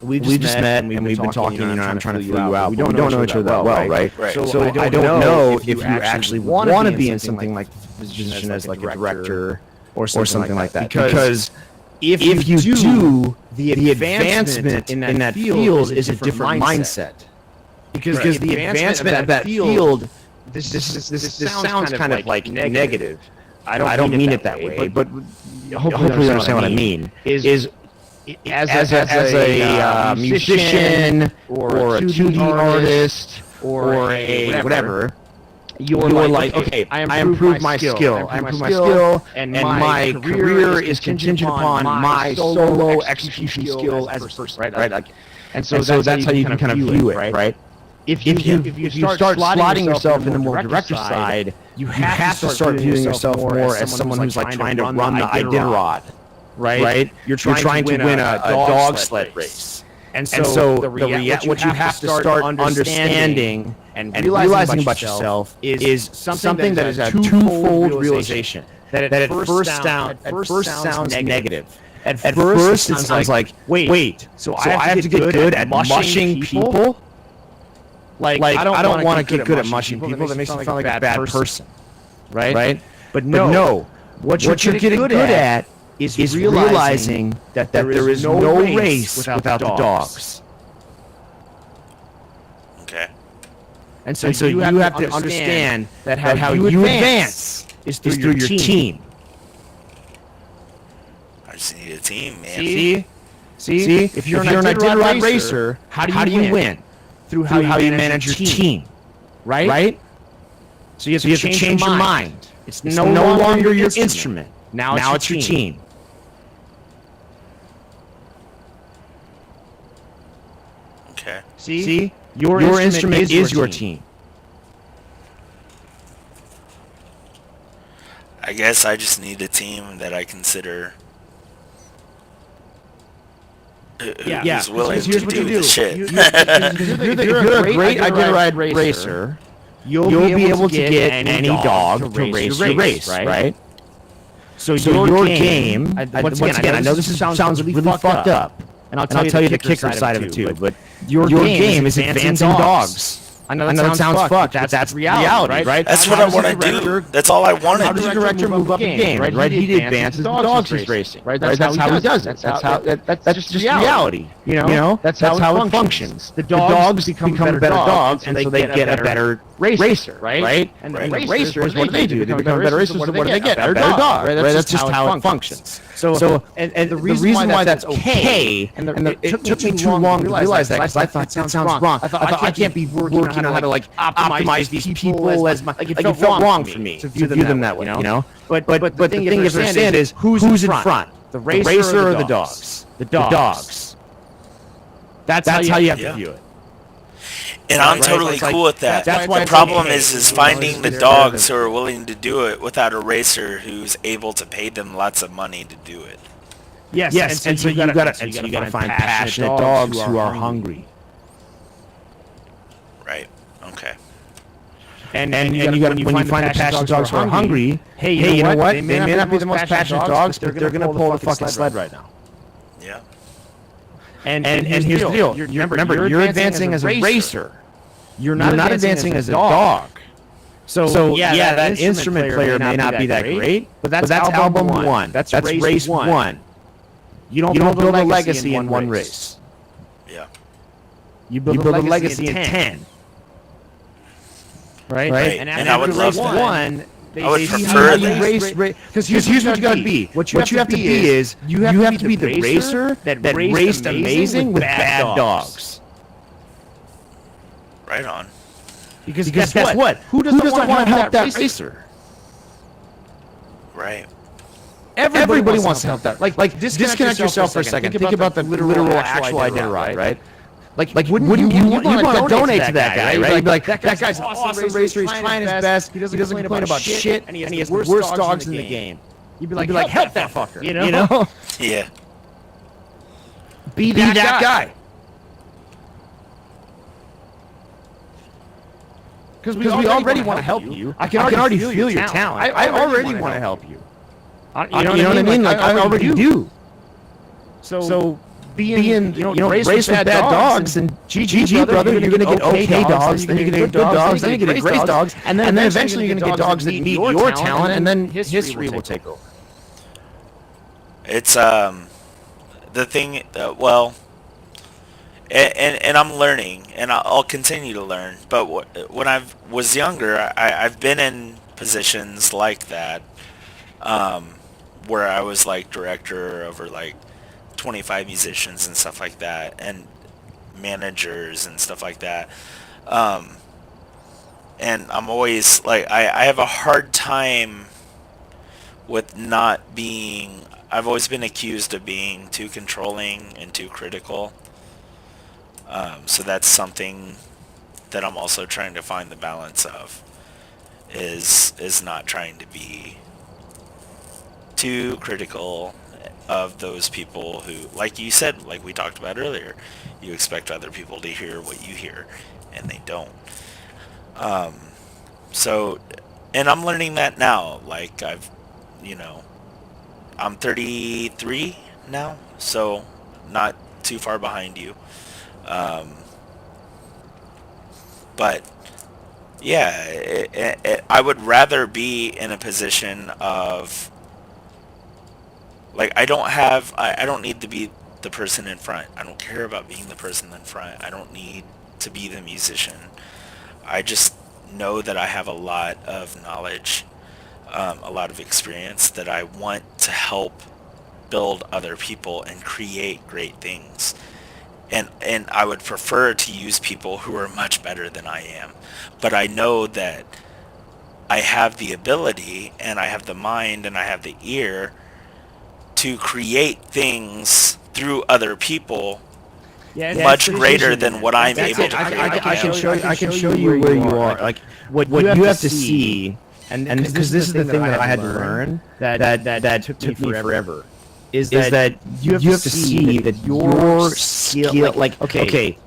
We just met and we've been talking, and I'm trying to feel you out. We don't know each other that well, right? Right. So I don't know if you actually want to be in something like position as like a director or something like that. Because if you do, the advancement in that field is a different mindset. Because the advancement of that field, this sounds kind of like negative. I don't mean it that way, but hopefully you understand what I mean. Is as a musician or a 2D artist or a whatever, you're like, okay, I improved my skill, and my career is contingent upon my solo execution skill as a person, right? Like, and so that's how you can kind of view it, right? If you start slotting yourself in the more director side, you have to start viewing yourself more as someone who's like trying to run the Iditarod, right? You're trying to win a dog sled race. And so what you have to start understanding and realizing about yourself is something that is a twofold realization. That at first sounds negative. At first it sounds like, wait, so I have to get good at mushing people? Like I don't want to get good at mushing people. That makes me sound like a bad person, right? But no, what you're getting good at is realizing that there is no race without the dogs. Okay. And so you have to understand that how you advance is through your team. I just need a team, man. See? If you're an Iditarod racer, how do you win? Through how you manage your team, right? So you have to change your mind. It's no longer your instrument. Now it's your team. Okay. See? Your instrument is your team. I guess I just need a team that I consider who's willing to do the shit. If you're a great Iditarod racer, you'll be able to get any dog to race your race, right? So your game, once again, I know this sounds really fucked up, and I'll tell you the kicker side of it too, but your game is advancing dogs. I know that sounds fucked, but that's reality, right? That's what I want to do. That's all I want How to does the do. director move up the game, right? He advances the dogs he's racing, right? That's how he does it. That's just reality, you know? That's how it functions. The dogs become better dogs, and so they get a better racer, right? And the racers, what do they do? They become better racers, what do they get? A better dog, right? That's just how it functions. So and the reason why that's okay, and it took me too long to realize that, because I thought that sounds wrong. I thought I can't be working on how to like optimize these people as my, like it felt wrong for me to view them that way, you know. But the thing you have to understand is who's in front, the racer or the dogs? The dogs. That's how you have to view it. And I'm totally cool with that. The problem is finding the dogs who are willing to do it without a racer who's able to pay them lots of money to do it. Yes, and so you gotta find passionate dogs who are hungry. Right. Okay. And you gotta, when you find the passionate dogs who are hungry, hey, you know what? They may not be the most passionate dogs, but they're gonna pull the fucking sled right now. Yeah. And here's the deal. Remember, you're advancing as a racer. You're not advancing as a dog. So yeah, that instrument player may not be that great, but that's album one. That's race one. You don't build a legacy in one race. Yeah. You build a legacy in 10. Right? And I would love that. One, I would prefer that. Because here's what you gotta be. What you have to be is you have to be the racer that raced amazing with bad dogs. Right on. Because guess what? Who doesn't want to help that racer? Right. Everybody wants to help that. Like disconnect yourself for a second. Think about the literal actual Iditarod, right? Like wouldn't you want to donate to that guy, right? Like that guy's an awesome racer. He's trying his best. He doesn't complain about shit, and he has the worst dogs in the game. You'd be like, help that fucker, you know? Yeah. Be that guy. Because we already want to help you. I can already feel your talent. I already want to help you. You know what I mean? Like I already do. So being raised with bad dogs, and GG brother, you're gonna get okay dogs, then you're gonna get good dogs, then you're gonna get great dogs, and then eventually you're gonna get dogs that meet your talent, and then history will take over. It's the thing. Well, and I'm learning, and I'll continue to learn. But when I was younger, I've been in positions like that, where I was like director over like 25 musicians and stuff like that, and managers and stuff like that. And I'm always like, I have a hard time with not being. I've always been accused of being too controlling and too critical. So that's something that I'm also trying to find the balance of, is not trying to be too critical of those people who, like you said, like we talked about earlier, you expect other people to hear what you hear, and they don't. So, and I'm learning that now. Like I'm 33 now, so not too far behind you. But yeah, I would rather be in a position of, like, I don't need to be the person in front. I don't care about being the person in front. I don't need to be the musician. I just know that I have a lot of knowledge, a lot of experience that I want to help build other people and create great things. And I would prefer to use people who are much better than I am. But I know that I have the ability, and I have the mind, and I have the ear to create things through other people much greater than what I'm able to create. I can show you where you are. Like what you have to see, and because this is the thing that I had to learn that took me forever. Is that you have to see that your skill, like okay,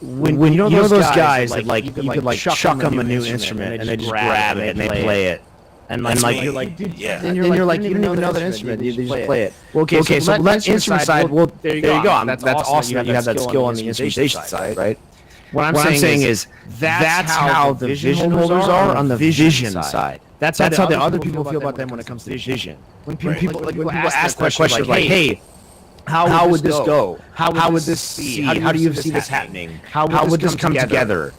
when you know those guys that like you could chuck them a new instrument and they just grab it and they play it, and like you're like, dude, yeah, then you're like you don't even know that instrument, you just play it. Well, okay, so that instrument side, well, there you go. That's awesome that you have that skill on the instrumentation side, right? What I'm saying is that's how the vision holders are on the vision side. That's how the other people feel about them when it comes to vision. When people ask that question like, hey, how would this go? How would this be? How do you see this happening? How would this come together?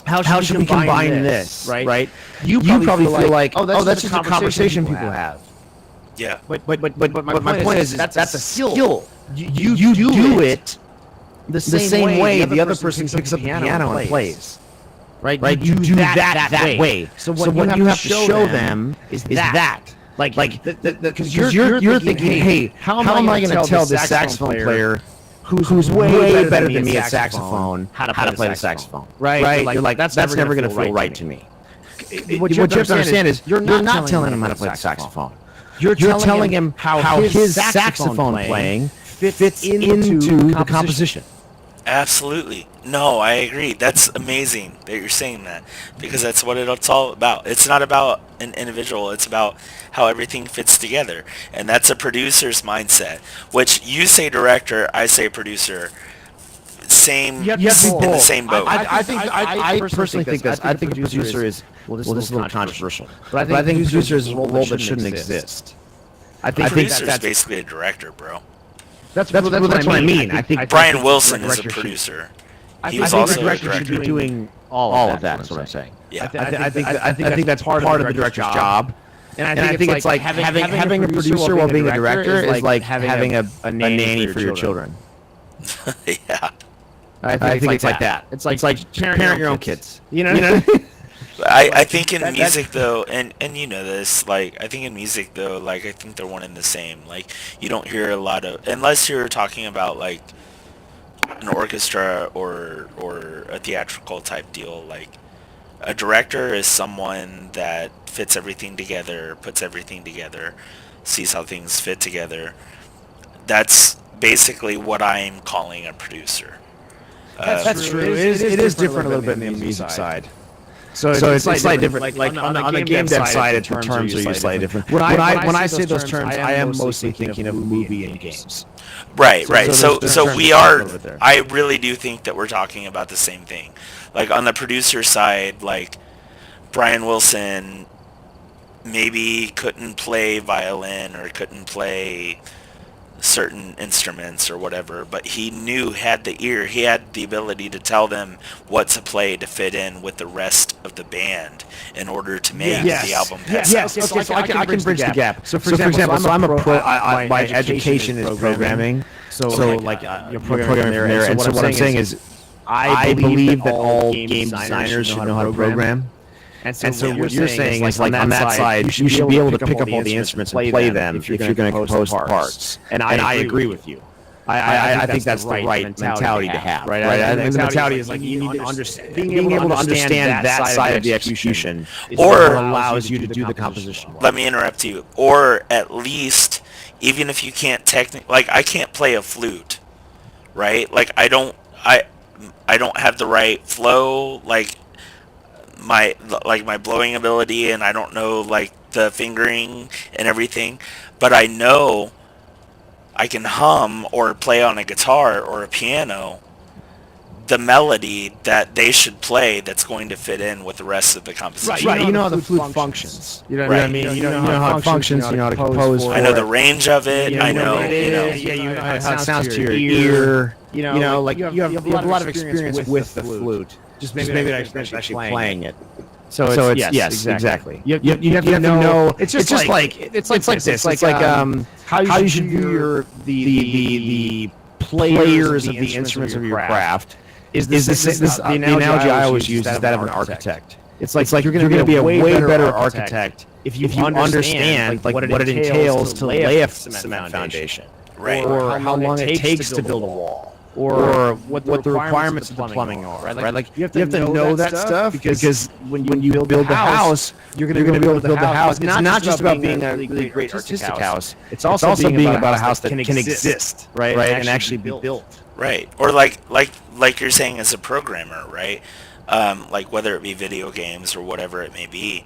How should we combine this? Right? You probably feel like, oh, that's just a conversation people have. Yeah. But my point is that's a skill. You do it the same way the other person picks up the piano and plays. Right? You do that way. So what you have to show them is that. Because you're thinking, hey, how am I going to tell this saxophone player who's way better than me at saxophone how to play the saxophone? Right? You're like, that's never going to feel right to me. What you have to understand is you're not telling him how to play the saxophone. You're telling him how his saxophone playing fits into the composition. Absolutely. No, I agree. That's amazing that you're saying that, because that's what it's all about. It's not about an individual. It's about how everything fits together. And that's a producer's mindset, which you say director, I say producer. Same, in the same boat. I personally think this. I think the producer is, well, this is a little controversial, but I think the producer is a role that shouldn't exist. I think producer's basically a director, bro. That's what I mean. I think Brian Wilson is a producer. He was also a director. Should be doing all of that. That's what I'm saying. Yeah. I think that's part of the director's job. And I think it's like having a producer while being a director is like having a nanny for your children. Yeah. I think it's like that. It's like parent your own kids. You know? I think in music though, and you know this, like I think in music though, like I think they're one and the same. Like you don't hear a lot of, unless you're talking about like an orchestra or a theatrical type deal. Like a director is someone that fits everything together, puts everything together, sees how things fit together. That's basically what I'm calling a producer. That's true. It is different a little bit in the music side. So it's slightly different. Like on the game dev side, the terms are usually slightly different. When I say those terms, I am mostly thinking of movie and games. Right, right. So terms we are a are. little bit there. I really do think that we're talking about the same thing. Like on the producer side, like Brian Wilson maybe couldn't play violin or couldn't play certain instruments or whatever, but he had the ear, he had the ability to tell them what to play to fit in with the rest of the band in order to make the album pass out. Yes. Okay, so I can bridge the gap. So for example, I'm a pro. My education is programming. So like you're programming there. And so what I'm saying is, I believe that all game designers should know how to program. And so what you're saying is, like on that side, you should be able to pick up all the instruments and play them if you're going to compose parts. And I agree with you. I think that's the right mentality to have. Right? I think the mentality is like you need to understand, being able to understand that side of the execution, or allows you to do the composition. Let me interrupt you. Or at least, even if you can't like I can't play a flute, right? Like I don't have the right flow, like my blowing ability, and I don't know like the fingering and everything, but I know I can hum or play on a guitar or a piano the melody that they should play that's going to fit in with the rest of the composition. Right, you know how the flute functions. You know what I mean? You know how it functions, you know how to compose for it. I know the range of it, I know, you know how it sounds to your ear. You know, like you have a lot of experience with the flute. Just maybe not experience actually playing it. So it's yes, exactly. You have to know. It's just like this. It's like how you should view the players of the instruments of your craft. The analogy I always use is that of an architect. It's like you're going to be a way better architect if you understand like what it entails to lay a cement foundation, right? Or how long it takes to build a wall, or what the requirements of the plumbing are, right? Like you have to know that stuff because when you build the house, you're going to be able to build the house. It's not just about being a really great artistic house. It's also being about a house that can exist, right? And actually be built. Right. Or like you're saying as a programmer, right? Like whether it be video games or whatever it may be,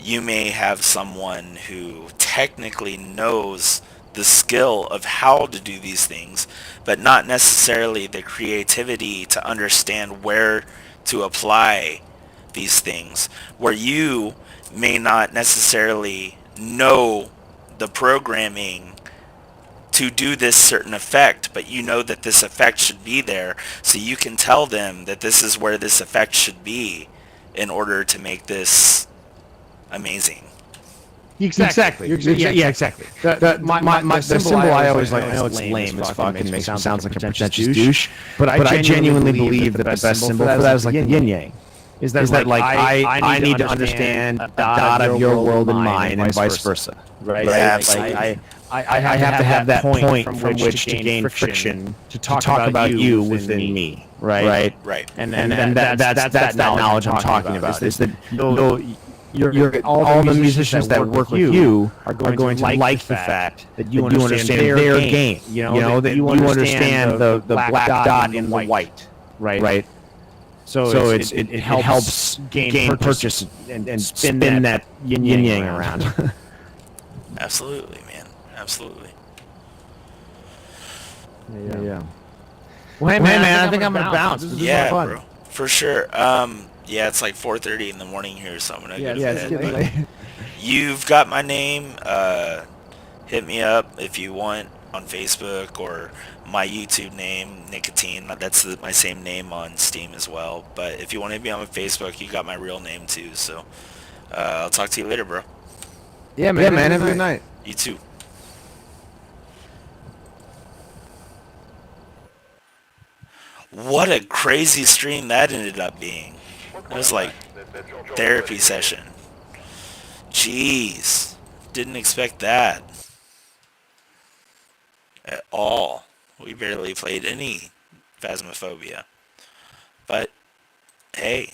you may have someone who technically knows the skill of how to do these things, but not necessarily the creativity to understand where to apply these things, where you may not necessarily know the programming to do this certain effect, but you know that this effect should be there, so you can tell them that this is where this effect should be in order to make this amazing. Exactly. Yeah, exactly. The symbol I always like. I know it's lame as fuck and makes me sound like a pretentious douche, but I genuinely believe that the best symbol for that is like the yin yang. Is that like I need to understand a dot of your world and mine, and vice versa, right? Absolutely. I have to have that point from which to gain friction to talk about you within me, right? Right. And that's that knowledge I'm talking about. Is that all the musicians that work with you are going to like the fact that you understand their game. You know that you understand the black dot in the white, right? So it helps gain purchase and spin that yin yang around. Absolutely, man. Absolutely. Yeah. Well, hey man, I think I'm gonna bounce. This is Yeah, fun. bro. For sure. Yeah, it's like 4:30 in the morning here, so I'm gonna go to It's bed. getting But late. you've got my name. Hit me up if you want on Facebook, or my YouTube name, Nicotine. That's my same name on Steam as well. But if you want to hit me on Facebook, you got my real name too. So I'll talk to you later, bro. Yeah, man. Have a good night. You too. What a crazy stream that ended up being. It was like therapy session. Jeez. Didn't expect that. At all. We barely played any Phasmophobia. But, hey.